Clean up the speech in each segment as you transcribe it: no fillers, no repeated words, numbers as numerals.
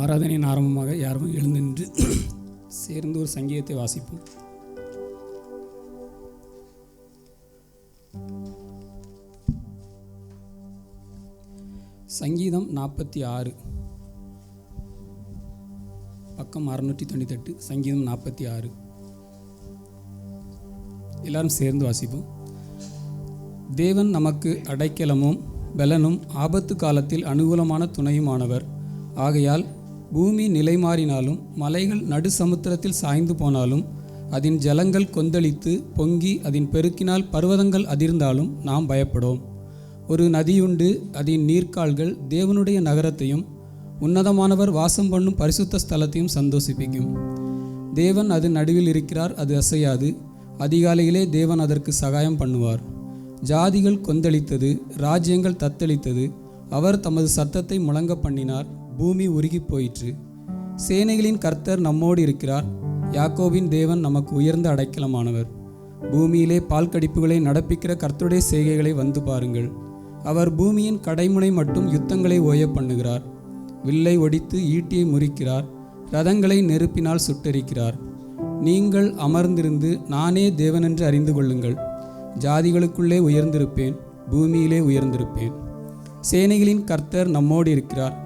ஆராதனையின் ஆரம்பமாக யாரும் எழுந்து நின்று சேர்ந்து ஒரு சங்கீதத்தை வாசிப்போம். சங்கீதம் 46 பக்கம் 698. சங்கீதம் 46 எல்லாரும் சேர்ந்து வாசிப்போம். தேவன் நமக்கு அடைக்கலமும் பலனும் ஆபத்து காலத்தில் அனுகூலமான துணையுமானவர். ஆகையால் பூமி நிலைமாறினாலும் மலைகள் நடு சமுத்திரத்தில் சாய்ந்து போனாலும் அதன் ஜலங்கள் கொந்தளித்து பொங்கி அதன் பெருக்கினால் பர்வதங்கள் அதிர்ந்தாலும் நாம் பயப்படோம். ஒரு நதியுண்டு, அதன் நீர்க்கால்கள் தேவனுடைய நகரத்தையும் உன்னதமானவர் வாசம் பண்ணும் பரிசுத்த ஸ்தலத்தையும் சந்தோஷிப்பிக்கும். தேவன் அது நடுவில் இருக்கிறார், அது அசையாது. அதிகாலையிலே தேவன் அதற்கு சகாயம் பண்ணுவார். ஜாதிகள் கொந்தளித்தது, ராஜ்யங்கள் தத்தளித்தது. அவர் தமது சத்தத்தை முழங்க பண்ணினார், பூமி உருகி போயிற்று. சேனைகளின் கர்த்தர் நம்மோடு இருக்கிறார். யாக்கோபின் தேவன் நமக்கு உயர்ந்த அடைக்கலமானவர். பூமியிலே பால் கடிப்புகளை நடப்பிக்கிற கர்த்தருடைய செய்கைகளை வந்து பாருங்கள். அவர் பூமியின் கடைமுனை மட்டும் யுத்தங்களை ஓய பண்ணுகிறார். வில்லை ஒடித்து ஈட்டியை முறிக்கிறார். ரதங்களை நெருப்பினால் சுட்டெரிக்கிறார். நீங்கள் அமர்ந்திருந்து நானே தேவனென்று அறிந்து கொள்ளுங்கள். ஜாதிகளுக்குள்ளே உயர்ந்திருப்பேன், பூமியிலே உயர்ந்திருப்பேன். சேனைகளின் கர்த்தர் நம்மோடு இருக்கிறார்.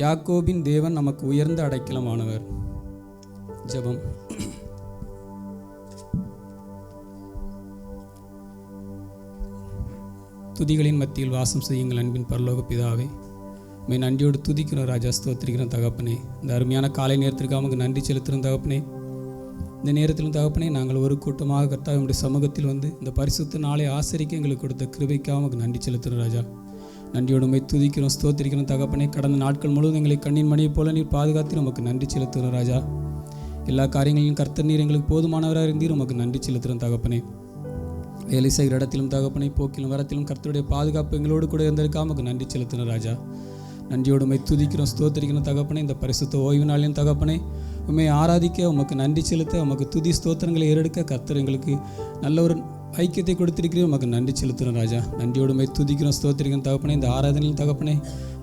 யாக்கோபின் தேவன் நமக்கு உயர்ந்த அடைக்கலமானவர். ஜெபம். துதிகளின் மத்தியில் வாசம் செய்யுங்கள் அன்பின் பரலோக பிதாவே, உம்மை நன்றியோடு துதிக்கிறோம் ராஜா, ஸ்தோத்திரிக்கிறோம் தகப்பனே. இந்த அருமையான காலை நேரத்திற்கு நமக்கு நன்றி செலுத்துகிறோம் தகப்பனே. இந்த நேரத்திலும் தகப்பனே, நாங்கள் ஒரு கூட்டமாக கர்த்தாவே உம்முடைய சமூகத்தில் வந்து இந்த பரிசுத்த நாளை ஆசரிக்க எங்களுக்கு கொடுத்த கிருபைக்காக நமக்கு நன்றி செலுத்துகிறோம் ராஜா. நன்றியோடு உம்மை துதிக்கிறோம், ஸ்தோத்திரிக்கிறோம் தகப்பனே. கடந்த நாட்கள் முழுவதும் எங்களை கண்ணின் மணியைப் போல நீர் பாதுகாத்து நமக்கு நன்றி செலுத்துகிறோம் ராஜா. எல்லா காரியங்களிலும் கர்த்தர் நீர் எங்களுக்கு போதுமானவராக இருந்தீர், உமக்கு நன்றி செலுத்துகிறோம் தகப்பனே. வேலை செய்கிற இடத்திலும் தகப்பனை, போக்கிலும் வரத்திலும் கர்த்தருடைய பாதுகாப்பு எங்களோடு கூட இருந்திருக்காம நமக்கு நன்றி செலுத்தின ராஜா. நன்றியோடு உம்மை துதிக்கிறோம், ஸ்தோத்திரிக்கிறோம் தகப்பனே. இந்த பரிசுத்த ஓய்வு நாளின் தகப்பனை உம்மை ஆராதிக்க, உமக்கு நன்றி செலுத்த, உமக்கு துதி ஸ்தோத்திரங்களை ஏறெடுக்க கர்த்தர் எங்களுக்கு நல்ல ஒரு ஐக்கியத்தை கொடுத்திருக்கிறீர், உமக்கு நன்றி செலுத்துகிறோம் ராஜா. நன்றியோடு உம்மை துதிக்கிறோம், ஸ்தோத்திரிக்கிறோம் தகப்பனே. இந்த ஆராதனையில் தகப்பனை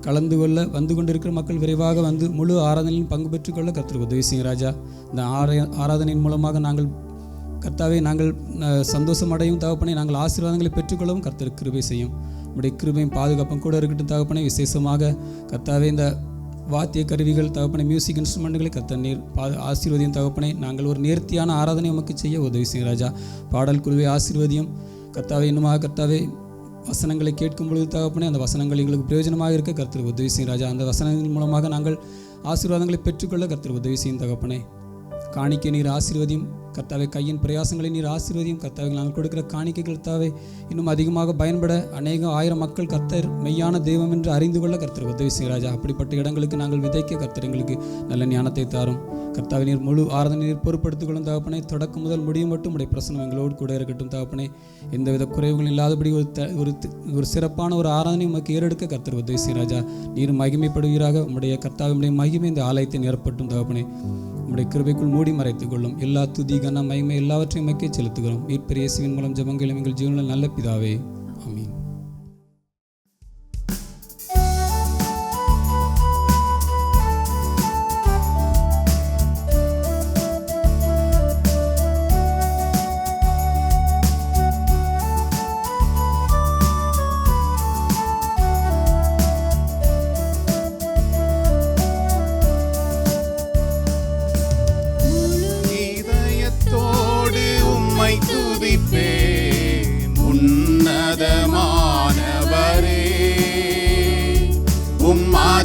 கலந்து கொள்ள வந்து கொண்டிருக்கிற மக்கள் விரைவாக வந்து முழு ஆராதனையிலும் பங்கு பெற்றுக்கொள்ள கர்த்தர் உதவி செய்யும் ராஜா. இந்த ஆராதனையின் மூலமாக நாங்கள் கர்த்தாவே நாங்கள் சந்தோஷம் அடையும் தகப்பனை, நாங்கள் ஆசீர்வாதங்களை பெற்றுக்கொள்ளவும் கர்த்தர் கிருபை செய்யும். நம்முடைய கிருபையும் பாதுகாப்பும் கூட இருக்கட்டும் தகப்பனை. விசேஷமாக கர்த்தாவே இந்த வாத்திய கருவிகள் தகப்பனை, மியூசிக் இன்ஸ்ட்ருமெண்ட்களை கர்த்தர் நீர் ஆசீர்வதியும் தகப்பனை. நாங்கள் ஒரு நேர்த்தியான ஆராதனை உமக்கு செய்ய உதவி செய்யும் ராஜா. பாடல் குழுவை ஆசீர்வதியும் கர்த்தாவே. இன்னுமாக கர்த்தாவே வசனங்களை கேட்கும் பொழுது தகப்பனை, அந்த வசனங்கள் எங்களுக்கு பிரயோஜனமாக இருக்க கர்த்தர் உதவி செய்யும் ராஜா. அந்த வசனங்களின் மூலமாக நாங்கள் ஆசீர்வாதங்களை பெற்றுக்கொள்ள கர்த்தர் உதவி செய்யும் தகப்பனை. காணிக்கை நீர் ஆசீர்வதியும் கர்த்தாவே. கையின் பிரயாசங்களை நீர் ஆசீர்வதியும் கர்த்தாவே. நாங்கள் கொடுக்கிற காணிக்கை கர்த்தாவே இன்னும் அதிகமாக பயன்பட அநேக ஆயிரம் மக்கள் கர்த்தர் மெய்யான தெய்வம் என்று அறிந்து கொள்ள கர்த்தர் உதவி செய்யும் ராஜா. அப்படிப்பட்ட இடங்களுக்கு நாங்கள் விதைக்க கர்த்தர் எங்களுக்கு நல்ல ஞானத்தை தாரும் கர்த்தாவே. நீர் முழு ஆராதனை நீர் பொறுப்படுத்திக் கொள்ளும் தகப்பனை. தொடக்கம் முதல் முடியும் மட்டும் உடைய பிரசனம் எங்களோடு கூட இருக்கட்டும் தகப்பனை. எந்தவித குறைவுகள் இல்லாதபடி ஒரு சிறப்பான ஒரு ஆராதனை உமக்கு ஏறெடுக்க கர்த்தர் உதவி செய்யும் ராஜா. நீர் மகிமைப்படுவீராக. உம்முடைய கர்த்தாவினுடைய மகிமை இந்த ஆலயத்தை நிரப்பட்டும் தகப்பனை. உம்முடைய கிருபைக்குள் மூடி மறைத்துக் கொள்ளும். எல்லா துதி கன மகிமை எல்லாவற்றையும் மக்கே செலுத்துகிறோம். மீட்பர் இயேசுவின் மூலம் ஜெபங்களும் எங்கள் ஜீவனில் நல்ல பிதாவே, ஆமீன்.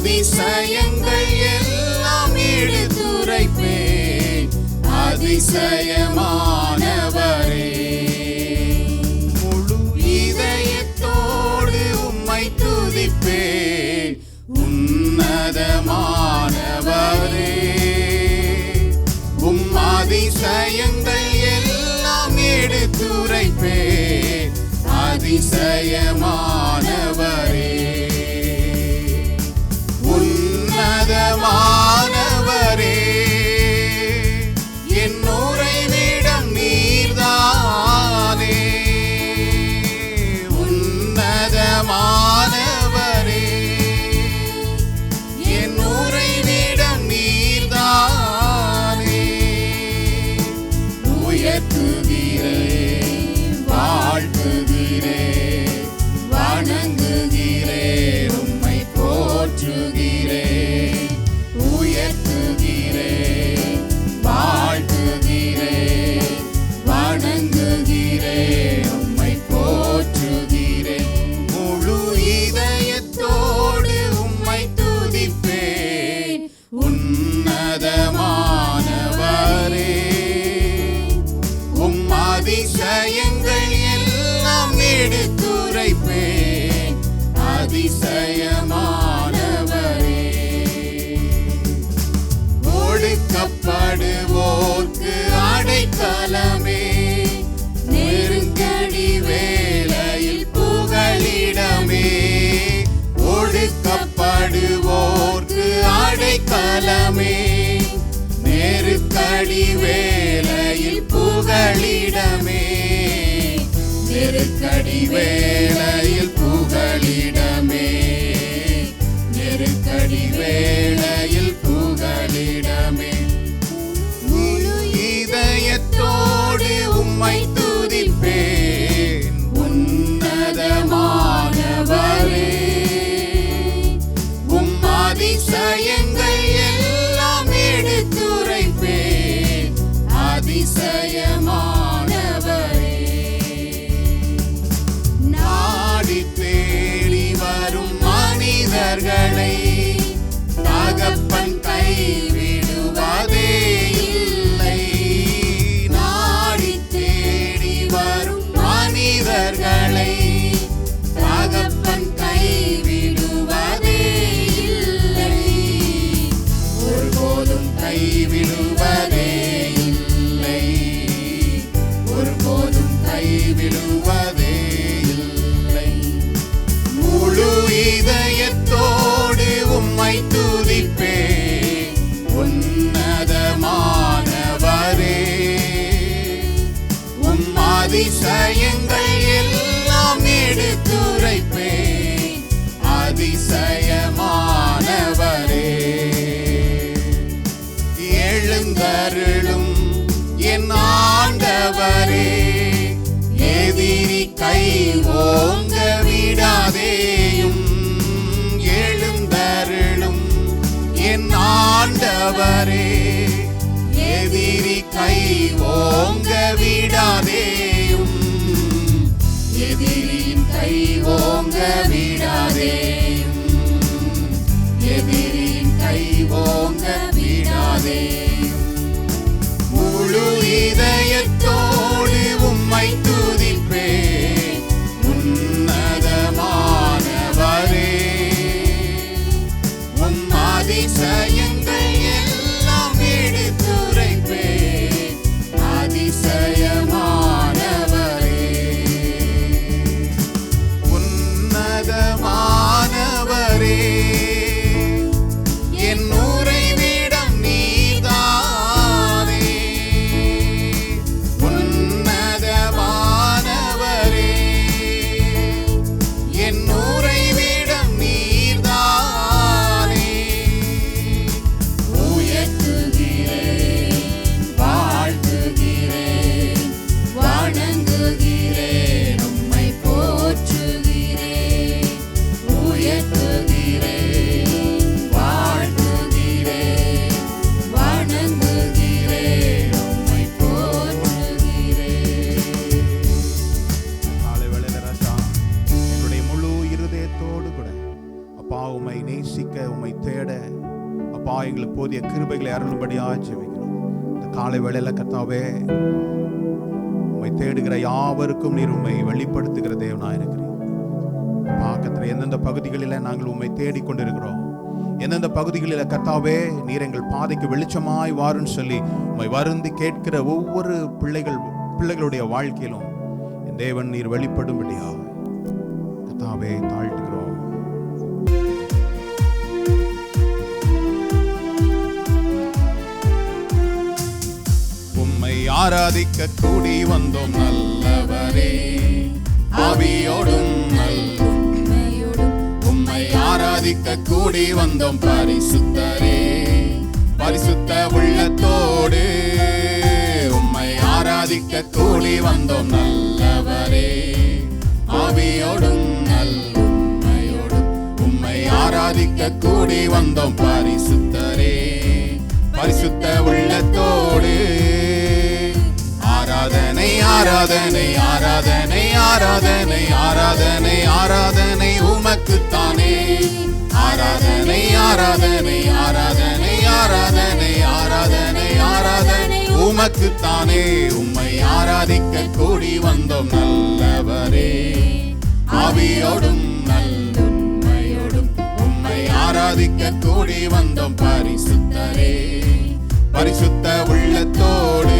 அதிசயங்கள் எல்லாம் எடுத்துரைப்பேன், அதிசயமானவரே. முழு இதயத்தோடு உம்மை துதிப்பேன், உன்னதமானவரே. உம் அதிசயங்கள் எல்லாம் எடுத்துரைப்பேன், அதிசயமானவரே. உன்னதமானவரே, என் உறைவிடம் நீர்தானே. உன்னதமானவரே, என் உறைவிடம் நீர் அடைக்கலமே, நெருக்கடி வேளையில் புகலிடமே, ஒடுக்கப்படுவோர்க்கு அடைக்கலமே, நெருக்கடி வேளையில் புகலிடமே, நெருக்கடி வேளையில் புகலிடமே, நெருக்கடி வேளையில் புகலிடமே. முழு இதயத்தோடு உம்மை துதிப்பேன் உன்னதமானவரே, உம் அதிசயங்கள் எல்லாம் எடுத்துரைப்பேன் அதிசயமானவரே. நாடி தேடி வரும் மனிதர்களை தகப்பன் கைவிடுவதே இல்லை. நாடி தேடி வரும் மனிதர்களை தகப்பன் கைவிடுவதே இல்லை. ஒருபோதும் கைவிடுவதே இல்லை, ஒருபோதும் கைவிடுவதே இல்லை. முழு இதயத்தோடு உம்மை துதிப்பேன் உன்னதமானவரே, உம் அதிசயங்கள் எல்லாம் எடுத்துரைப்பேன் அதிசயமானவரே. எழுந்தருளும் என் ஆண்டவரே, எதிரி கை ஓங்க விடாதேயும். எழுந்தருளும் என் ஆண்டவரே, எதிரி கை ஓங்க விடாதேயும், எதிரியின் கை ஓங்க விடாதேயும், எதிரியின் கை ஓங்க விடாதேயும். முழு இதயத்தோடு உம்மை துதிப்பேன் உன்னதமானவரே, உம் அதிசயங்கள் எல்லாம் எடுத்துரைப்பேன் அதிசயமானவரே. உன்னதமானவரே, என் உறைவிடம் நீதானே. உன்னதமானவரே, என் உறைவிடம் நீர்தானே. உயர்த்துகிறேன், வாழ்த்துகிறேன், வணங்குகிறேன், உம்மை போற்றுகிறேன். உயர்த்துகிறேன், வாழ்த்துகிறேன், வணங்குகிறேன், உம்மை போற்றுகிறேன். காலை வேளையில ராஜா, என்னுடைய முழு இருதயத்தோடு கூட அப்பா உம்மை நேசிக்க, உம்மை தேட அப்பா எங்களுக்கு போதிய கிருபைகளை அருளும்படியா ஜெபிக்கிறோம். இந்த காலை வேளையில கர்த்தாவே, உம்மை தேடுகிற யாவருக்கும் நீர் உம்மை வெளிப்படுத்துகிற தேவனா இருக்கிறீர். கர்த்தாவே, எந்தெந்த பகுதிகளில் நாங்கள் உம்மை தேடிக்கொண்டிருக்கிறோம், எந்தெந்த பகுதிகளில் கர்த்தாவே நீர் எங்கள் பாதைக்கு வெளிச்சமாய் வாருன்னு சொல்லி உம்மை வருந்தி கேட்கிற ஒவ்வொரு பிள்ளைகளுடைய வாழ்க்கையிலும் என் தேவன் நீர் வெளிப்படும்படியா கர்த்தாவே தாழ்த்துகிறோம். உம்மை ஆராதிக்க கூடி வந்தோம் நல்லவரே, ஆவியோடும் நல்லுண்மையோடும். உம்மை ஆராதிக்க கூடி வந்தோம் பரிசுத்தரே, பரிசுத்த உள்ளத்தோடு. உம்மை ஆராதிக்க கூடி வந்தோம் நல்லவரே, ஆவியோடும் நல்லுண்மையோடும். உம்மை ஆராதிக்க கூடி வந்தோம் பரிசுத்தரே, பரிசுத்த உள்ளத்தோடு. ஆராதனை ஆராதனை ஆராதனை ஆராதனை ஆராதனை ஆராதனை உமக்குத்தானே. ஆராதனை ஆராதனை ஆராதனை ஆராதனை ஆராதனை ஆராதனை உமக்குத்தானே. உம்மை ஆராதிக்க கூடி வந்தோம் நல்லவரே, ஆவியோடும் நல்லுண்மையோடும். உம்மை ஆராதிக்க கூடி வந்தோம் பரிசுத்தரே, பரிசுத்த உள்ளத்தோடு.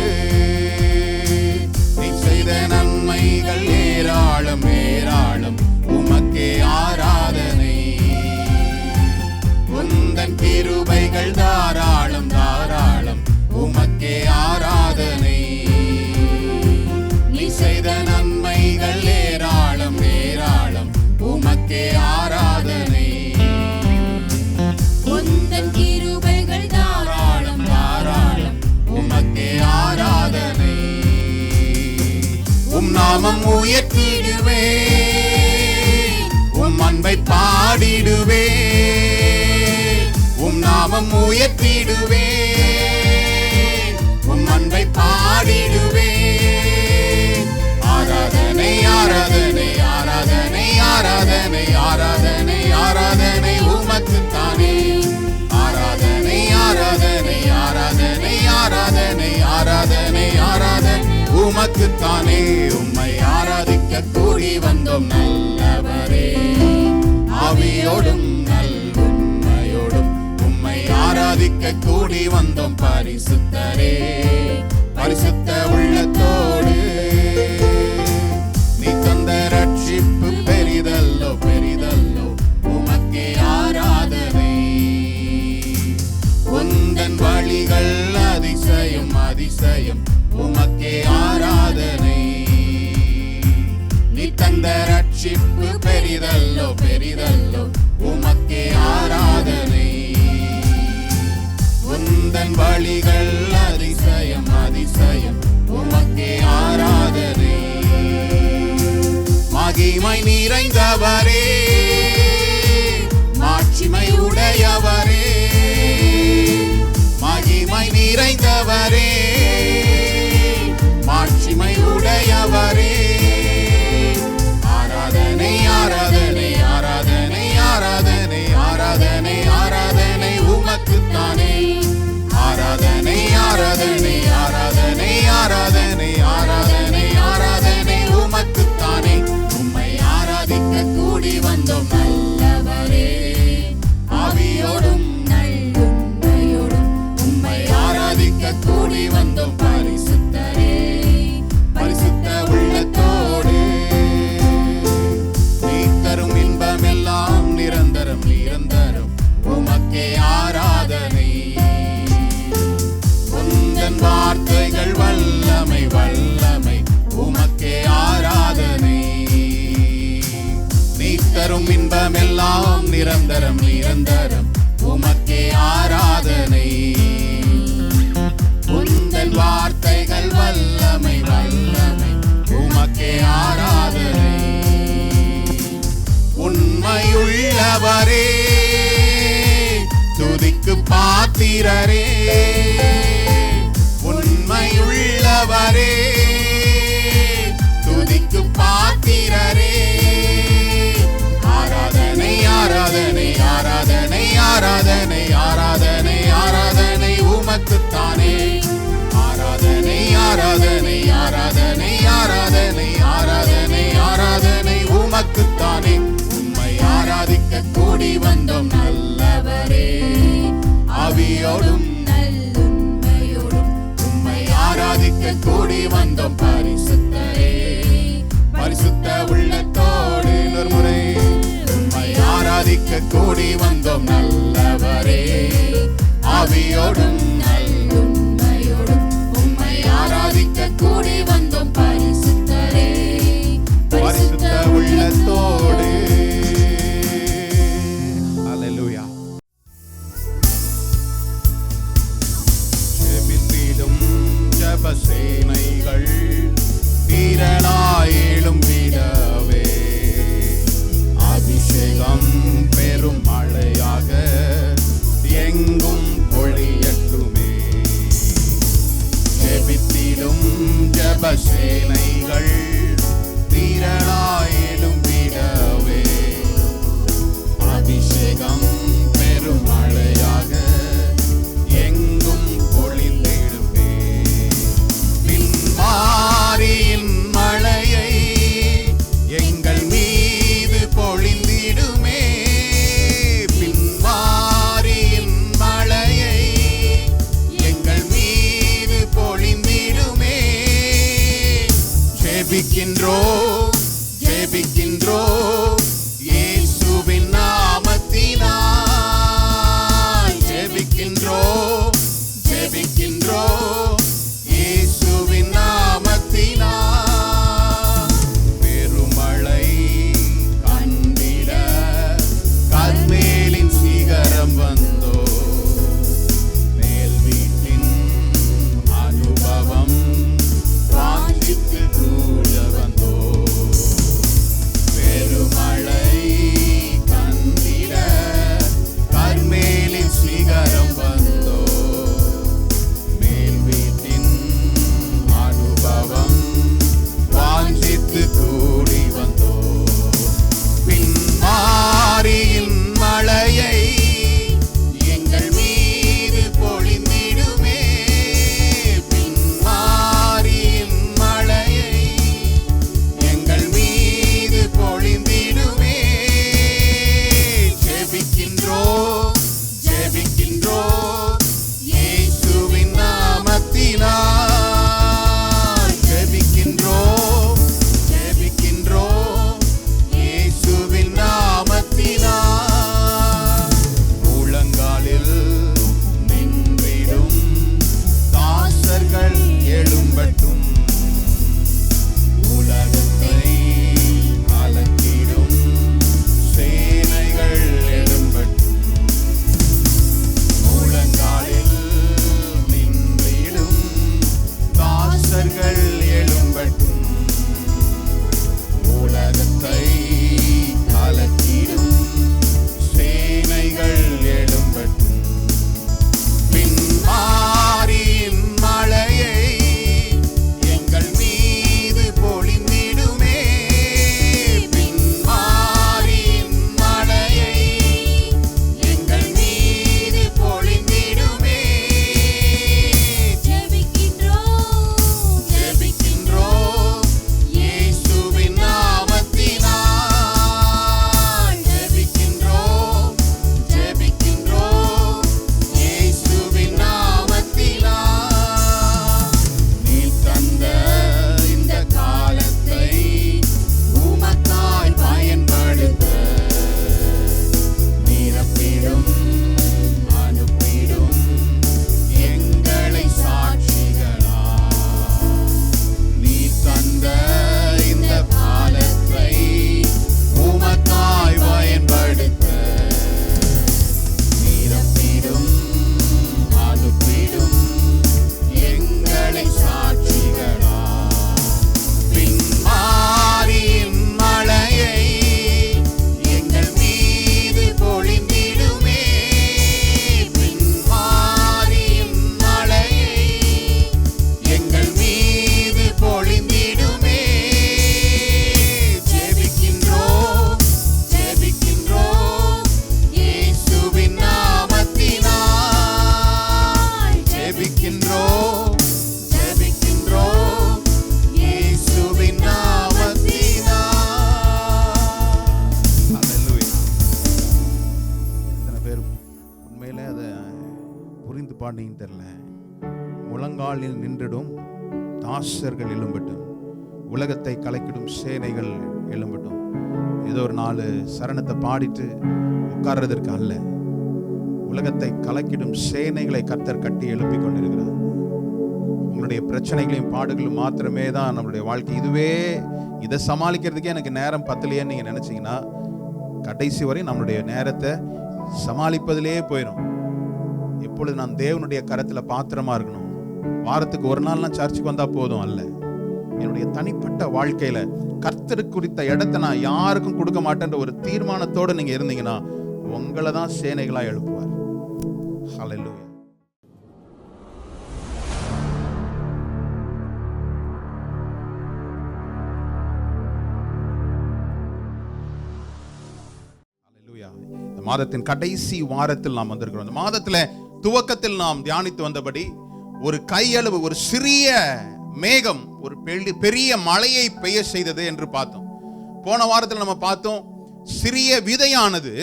நாமம் உயர்த்திடுவேன், உம் அன்பை பாடிடுவேன். உம் நாமம் உயர்த்திடுவேன், உம் அன்பை பாடிடுவேன். ஆராதனை ஆராதனை ஆராதனை ஆராதனை ஆராதனை ஆராதனை உமக்குத்தானே. ஆராதனை ஆராதனை ஆராதனை ஆராதனை ஆராதனை ஆராதனை உமக்குத்தானே. உம்மை ஆராதிக்க கூடி வந்தோம் நல்லவரே, ஆவியோடும் நல்லுண்மையோடும் உம்மை ஆராதிக்க கூடி வந்தோம் பரிசுத்தரே, பரிசுத்த உள்ளத்தோடு. நீ தந்த ரட்சிப்பு பெரிதல்லோ பெரிதல்லோ, உமக்கே ஆராதனை. உந்தன் வழிகள் அதிசயம் அதிசயம், உமக்கே ஆராதனை. நீ தந்த ரட்சிப்பு பெரிதல்லோ பெரிதல்லோ, உமக்கே ஆராதனை. உந்தன் வழிகள் அதிசயம் அதிசயம், உமக்கே ஆராதனை. மகிமை நிறைந்தவரே, மாட்சிமை உடையவரே, மகிமை நிறைந்தவரே, மாட்சிமை உடையவரே. ஆராதனை ஆராதனை ஆராதனை ஆராதனை ஆராதனை ஆராதனை உமக்குத்தானே. ஆராதனை ஆராதனை ஆராதனை ஆராதனை ஆராதனை ஆராதனை உமக்குத்தானே. உம்மை ஆராதிக்க கூடி வந்தோம் நல்லவரே, ஆவியோடும் நல்லுண்மையோடும் உம்மை ஆராதிக்க கூடி வந்தோம் பரிசுத்தரே, பரிசுத்த உள்ளத்தோடு. நீ தரும் இன்பமெல்லாம் நிரந்தரம் நிரந்தரம், உமக்கே ஆராதனை. உந்தன் வார்த்தைகள் வல்லமை வல்லமை, உமக்கே ஆராதனை. நீ தரும் இன்பமெல்லாம் நிரந்தரம் நிரந்தரம், உமக்கே ஆராதனை. உந்தன் வார்த்தைகள் வல்லமை வல்லமை, உமக்கே ஆராதனை. உண்மையுள்ளவரே, துதிக்கு பாத்திரரே, உண்மையுள்ளவரே, துதிக்கு பாத்திரரே. ஆராதனை ஆராதனை ஆராதனை ஆராதனை ஆராதனை ஆராதனை உமக்குத்தானே. ஆராதனை ஆராதனை ஆராதனை ஆராதனை ஆராதனை ஆராதனை உமக்குத்தானே. உம்மை ஆராதிக்க கூடி வந்தோம் நல்லவரே, ஆவியோடும் நல்லுண்மையோடும் உம்மை ஆராதிக்க கூடி வந்தோம் பரிசுத்தரே, பரிசுத்த உள்ளத்தோடு. இன்னொரு முறை உம்மை ஆராதிக்க கூடி வந்தோம் நல்லவரே, ஆவியோடும் நல்லுண்மையோடும் உம்மை ஆராதிக்க கூடி வந்தோம் பரிசுத்தரே, பரிசுத்த உள்ளத்தோடு. அல்லேலூயா. ஜெபித்திடும் ஜெபசேனைகள் திரளாயிலும் விடவே, அபிஷேகம் பெரும் மழையாக எங்கும் பொழியட்டுமே. ஜெபித்திடும் ஜெபசேனைகள் திரளாயிலும் விடவே, அபிஷேகம் பெரும் மழையாக எங்கும் பொழிந்திடுமே. பின்மாரியின் மழையை எங்கள் மீது பொழிந்திடுமே. பின்மாரியின் மழையை எங்கள் மீது பொழிந்திடுமே. ஜெபிக்கின்றோம் ஜெபிக்கின்றோம் இயேசுவின் நாமத்தினால். ஜெபிக்கின்றோம் ஜெபிக்கின்றோம் இயேசுவின் நாமத்தினால். பெருமழை கண்டிட கர்மேலின் சிகரம் வந்தோ, மேல் வீட்டின் அனுபவம் வாஞ்சித்து கூட வந்தோ. பண்ணீங்கன்னு தெரியல. முழங்காலில் நின்றிடும் தாசர்கள் எழும்பட்டும், உலகத்தை கலக்கிடும் சேனைகள் எழும்பட்டும். ஏதோ ஒரு 4 சரணத்தை பாடிட்டு உட்கார்றதற்கு அல்ல, உலகத்தை கலக்கிடும் சேனைகளை கர்த்தர் கட்டி எழுப்பி கொண்டிருக்கிறார். உங்களுடைய பிரச்சனைகளையும் பாடுகளும் மாத்திரமே தான் நம்மளுடைய வாழ்க்கை. இதை சமாளிக்கிறதுக்கே எனக்கு நேரம் பத்தலையேன்னு நீங்க நினைச்சீங்கன்னா, கடைசி வரை நம்மளுடைய நேரத்தை சமாளிப்பதிலே போயிடும். எப்பொழுது நான் தேவனுடைய கரத்துல பாத்திரமா இருக்கணும். வாரத்துக்கு ஒரு நாள்லாம் சர்ச்சுக்கு வந்தா போதும் அல்ல, என்னுடைய தனிப்பட்ட வாழ்க்கையில கர்த்தருக்கு குறித்த இடத்தை நான் யாருக்கும் கொடுக்க மாட்டேன்ற ஒரு தீர்மானத்தோடு நீங்க இருந்தீங்கன்னா உங்களை தான் சேனைகளா எழுப்புவார். ஹல்லேலூயா. ஹல்லேலூயா. இந்த மாதத்தின் கடைசி வாரத்தில் நாம் வந்திருக்கிறோம். இந்த மாதத்துல துவக்கத்தில் நாம் தியானித்து வந்தபடி ஒரு கையளவு, ஒரு சிறிய மேகம் ஒரு பெரிய மழையை பெய்ய செய்தது என்று பார்த்தோம். போன வாரத்தில் நம்ம பார்த்தோம், சிறிய விதையானது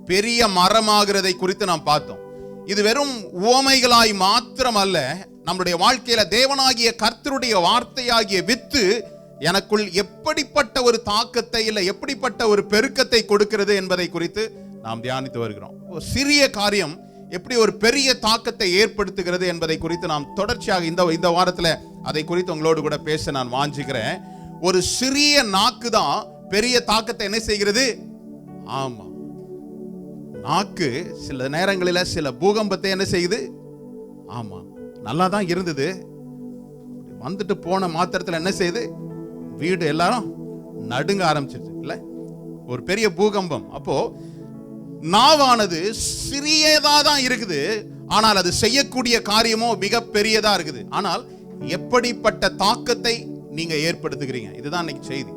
பெரிய மரமாகிறதை குறித்து நாம் பார்த்தோம். இது வெறும் உவமைகளாய் மாத்திரம் அல்ல, நம்முடைய வாழ்க்கையில தேவனாகிய கர்த்தருடைய வார்த்தையாகிய வித்து எனக்குள் எப்படிப்பட்ட ஒரு தாக்கத்தை இல்லை எப்படிப்பட்ட ஒரு பெருக்கத்தை கொடுக்கிறது என்பதை குறித்து நாம் தியானித்து வருகிறோம். ஒரு சிறிய காரியம் எப்படி ஒரு பெரிய தாக்கத்தை ஏற்படுத்துகிறது என்பதை குறித்து நாம் தொடர்ச்சியாக இந்த வாரத்தில் அதை குறித்து உங்களோடு கூட பேச நான் வாஞ்சிக்கிறேன். ஒரு சிறிய நாக்கு தான் பெரிய தாக்கத்தை என்ன செய்கிறது? ஆமா, நாக்கு சில நேரங்களில் சில பூகம்பத்தை என்ன செய்யுது? ஆமா, நல்லா தான் இருந்தது, வந்துட்டு போன மாத்திரத்தில் என்ன செய்யுது? வீடு எல்லாரும் நடுங்க ஆரம்பிச்சிருச்சு இல்ல, ஒரு பெரிய பூகம்பம். அப்போ நாவானது சிறியதா தான் இருக்குது, ஆனால் அது செய்யக்கூடிய காரியமோ மிக பெரியதா இருக்குது. ஆனால் எப்படிப்பட்ட தாக்கத்தை நீங்க ஏற்படுத்துகிறீங்க, இதுதான் இன்னைக்கு செய்தி.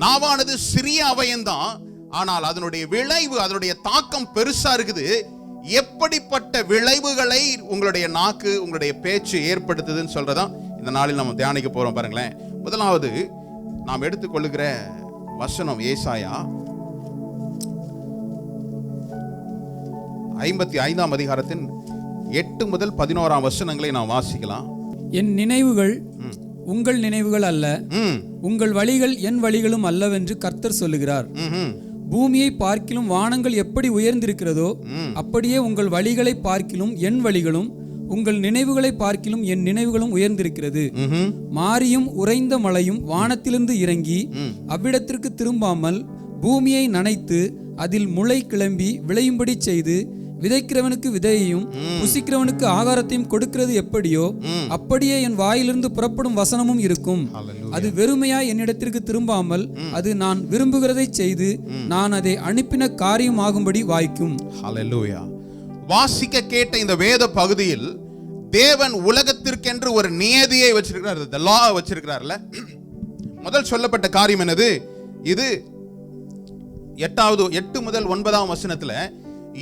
நாவானது சிறிய அவயம்தான், ஆனால் அதனுடைய விளைவு, அதனுடைய தாக்கம் பெருசா இருக்குது. எப்படிப்பட்ட விளைவுகளை உங்களுடைய நாக்கு, உங்களுடைய பேச்சு ஏற்படுத்துதுன்னு சொல்றதான் இந்த நாளில் நம்ம தியானிக்க போறோம். பாருங்களேன், முதலாவது நாம் எடுத்துக்கொள்ளுகிற வசனம் ஏசாயா 55ஆம் அதிகாரத்தின் 8 முதல் 11ஆம் வசனங்களை நாம் வாசிக்கலாம். என் நினைவுகள் உங்கள் நினைவுகள் அல்ல, உங்கள் வழிகள் என் வழிகளும் அல்லவென்று கர்த்தர் சொல்லுகிறார். பூமியை பார்க்கிலும் வானங்கள் எப்படி உயர்ந்திருக்கிறதோ அப்படியே உங்கள் வழிகளை பார்க்கிலும் என் வழிகளும், உங்கள் நினைவுகளை பார்க்கிலும் என் நினைவுகளும் உயர்ந்திருக்கிறது. மாரியும் உறைந்த மழையும் வானத்திலிருந்து இறங்கி அவ்விடத்திற்கு திரும்பாமல் பூமியை நனைத்து அதில் முளை கிளம்பி விளையும்படி செய்து, விதைக்கிறவனுக்கு விதையையும் புசிக்கிறவனுக்கு ஆகாரத்தையும் கொடுக்கிறது எப்படியோ அப்படியே என் வாயிலிருந்து புறப்படும் வசனமும் இருக்கும். அது வெறுமையாய் என்னிடத்திற்கு திரும்பாமல் அது நான் விரும்புகிறதை செய்து நான் அதை அனுப்பின காரியம் ஆகும்படி வாய்க்கும். ஹல்லேலூயா. வாசிக்க கேட்ட இந்த வேத பகுதியில் தேவன் உலகத்திற்கென்று ஒரு நியதியை வச்சிருக்கிறார், the law வச்சிருக்கிறார்ல. முதல் சொல்லப்பட்ட காரியம் என்னது? இது 8 முதல் 9ஆம் வசனத்துல,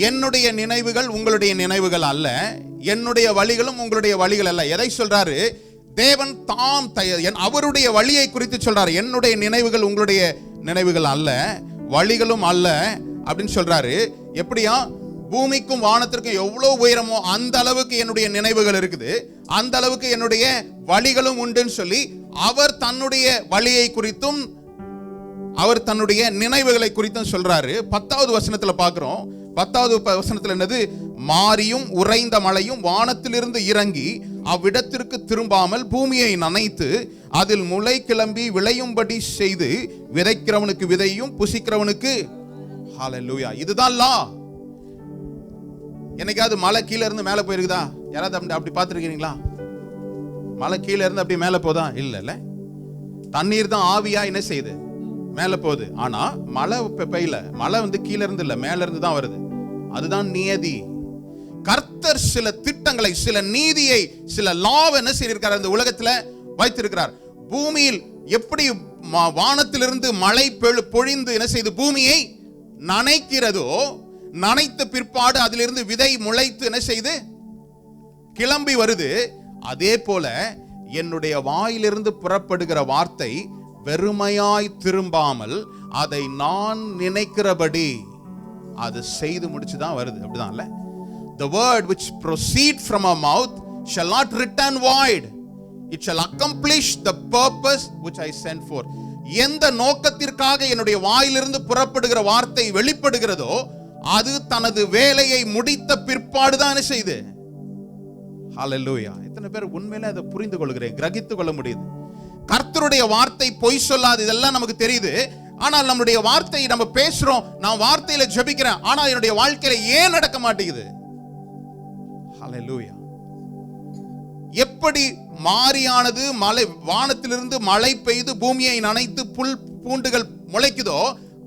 என்னுடைய நினைவுகள் உங்களுடைய நினைவுகள் அல்ல, என்னுடைய வழிகளும் உங்களுடைய வழிகள் அல்ல. எதை சொல்றாரு? தேவன் தாம் அவருடைய வழியை குறித்து சொல்றாரு. என்னுடைய நினைவுகள் உங்களுடைய நினைவுகள் அல்ல, வழிகளும் அல்ல அப்படின்னு சொல்றாரு. எப்படியா? பூமிக்கும் வானத்திற்கும் எவ்வளவு உயரமோ அந்த அளவுக்கு என்னுடைய நினைவுகள் இருக்குது, அந்த அளவுக்கு என்னுடைய வழிகளும் உண்டுன்னு சொல்லி அவர் தன்னுடைய வழியை குறித்தும் அவர் தன்னுடைய நினைவுகளை குறித்தும் சொல்றாரு. 10வது வசனத்துல பார்க்கிறோம். 10வது வசனத்துல என்னது? மாரியும் உறைந்த மழையும் வானத்திலிருந்து இறங்கி அவ்விடத்திற்கு திரும்பாமல் பூமியை நனைத்து அதில் முளை கிளம்பி விளையும்படி செய்து, விதைக்கிறவனுக்கு விதையும் புசிக்கிறவனுக்கு. ஹல்லேலூயா. இதுதான் லா. என்னைக்காவது மழை கீழே இருந்து மேலே போயிருக்குதா? யாராவது அப்படி பார்த்துருக்கீங்களா? மழை கீழே இருந்து அப்படி மேலே போதா? இல்ல. தண்ணீர் தான் ஆவியா என்ன செய்யுது? மேலே போகுது. ஆனா மழை பெய்யல, மழை கீழே இருந்து இல்ல, மேல இருந்து தான் வருது. அதுதான் நியதி. கர்த்தர் சில திட்டங்களை, சில நீதியை, சில லாவை என்ன செய்திருக்கிறார்? இந்த உலகத்துல வைத்திருக்கிறார். பூமியில் எப்படி வானத்திலிருந்து மழை பொழிந்து என்ன செய்து பூமியை நனைக்கிறதோ, நனைத்த பிற்பாடு அதிலிருந்து விதை முளைத்து என்ன செய்து கிளம்பி வருது. அதே போல என்னுடைய வாயிலிருந்து புறப்படுகிற வார்த்தை வெறுமையாய் திரும்பாமல் அதை நான் நினைக்கிறபடி அது செய்து முடிச்சுதான் வருது. அப்படிதான் இல்ல? the word which proceed from our mouth shall not return void. It shall accomplish the purpose which I sent for. எந்த நோக்கத்திற்காக என்னுடைய வாயிலிருந்து புறப்படுகிற வார்த்தை வெளிப்படுகிறதோ அது தனது வேலையை முடித்த பிற்பாடுதான் செய்து. ஹல்லேலூயா. எத்தனை பேர் உண்மையிலே அதை புரிந்து கொள்கிறேன், கிரகித்துக் கொள்ள முடியுது? கர்த்தருடைய வார்த்தை பொய் சொல்லாது, இதெல்லாம் நமக்கு தெரியுது. ஆனால் நம்முடைய வார்த்தை நம்ம பேசுறோம், நான் வார்த்தையில ஜெபிக்கிறேன், ஆனா என்னுடைய வாழ்க்கையில ஏன் நடக்க மாட்டேங்குது? ஹல்லேலூயா. எப்படி மாரியானது மலை வானத்திலிருந்து மழை பெய்து பூமியை நனைத்து புல் பூண்டுகள் முளைக்குதோ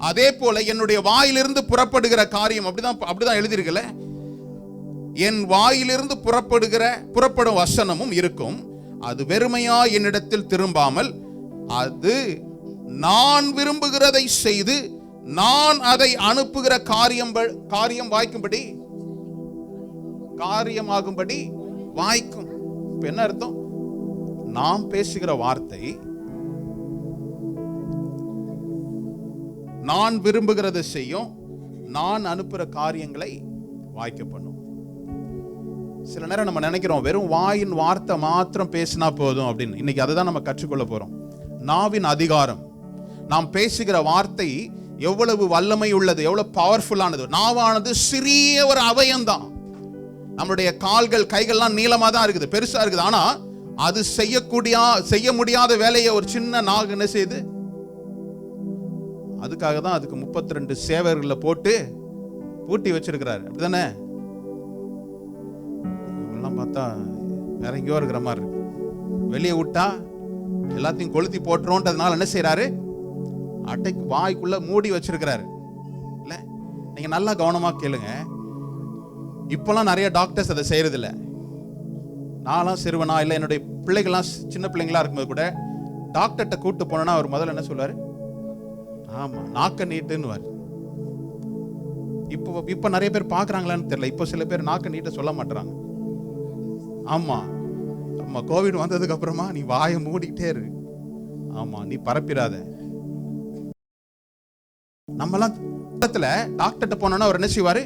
அதே போல என்னுடைய வாயிலிருந்து புறப்படுகிற காரியம் அப்படிதான் எழுதியிருக்கல. என் வாயிலிருந்து புறப்படும் வசனமும் இருக்கும், அது வெறுமையா என்னிடத்தில் திரும்பாமல் அது நான் விரும்புகிறதை செய்து நான் அதை அனுப்புகிற காரியம் வாய்க்கும்படி காரியமாகும்படி வாய்க்கும். இப்ப என்ன அர்த்தம்? நாம் பேசுகிற வார்த்தை நான் விரும்புகிறதை செய்யும், நான் அனுப்புற காரியங்களை வாய்க்க பண்ணும். சில நேரம் நம்ம நினைக்கிறோம் வெறும் வாயின் வார்த்தை மாத்திரம் பேசினா போதும் அப்படின்னு. இன்னைக்கு அதை தான் நம்ம கற்றுக்கொள்ள போறோம். நாவின் அதிகாரம், நாம் பேசுகிற வார்த்தை எவ்வளவு வல்லமை உள்ளது, எவ்வளவு பவர்ஃபுல்லானது. நாவானது சிறிய ஒரு அவயம்தான். நம்மளுடைய கால்கள் கைகள்லாம் நீளமா தான் இருக்குது, பெருசா இருக்குது. ஆனா அது செய்ய முடியாத வேலையை ஒரு சின்ன நாகு என்ன செய்யுது? அதுக்காக தான் அதுக்கு 32 சேவர்களை போட்டு பூட்டி வச்சிருக்கிறாரு. அப்படிதானே? இவங்கெல்லாம் பார்த்தா வேற எங்கேயோ இருக்கிற மாதிரி இருக்கு. வெளியே விட்டா எல்லாத்தையும் கொளுத்தி போட்டுறோன்றதுனால என்ன செய்யறாரு? அட்டைக்கு வாய்க்குள்ள மூடி வச்சிருக்கிறாரு. இல்ல, நீங்க நல்லா கவனமா கேளுங்க. இப்பெல்லாம் நிறைய டாக்டர்ஸ் அதை செய்யறது இல்லை. நான்லாம் சிறுவனா இல்லை, என்னுடைய பிள்ளைகள்லாம் சின்ன பிள்ளைங்களா இருக்கும்போது கூட டாக்டர்கிட்ட கூப்பிட்டு போனோன்னா அவர் முதல்ல என்ன சொல்லுவாரு? ஆமா, நாக்க நீட்டுன்னு. இப்போ நிறைய பேர் பாக்குறாங்களான்னு தெரியல. இப்போ சில பேர் நாக்க நீட்ட சொல்ல மாட்டாங்க. ஆமா, கோவிட் வந்ததுக்கு அப்புறமா நீ வாயை மூடிக்கிட்டே இரு, ஆமா நீ பரப்பிடாத. நம்மலாம் டாக்டர்கிட்ட போனோம்னா அவர் என்ன செய்வாரு?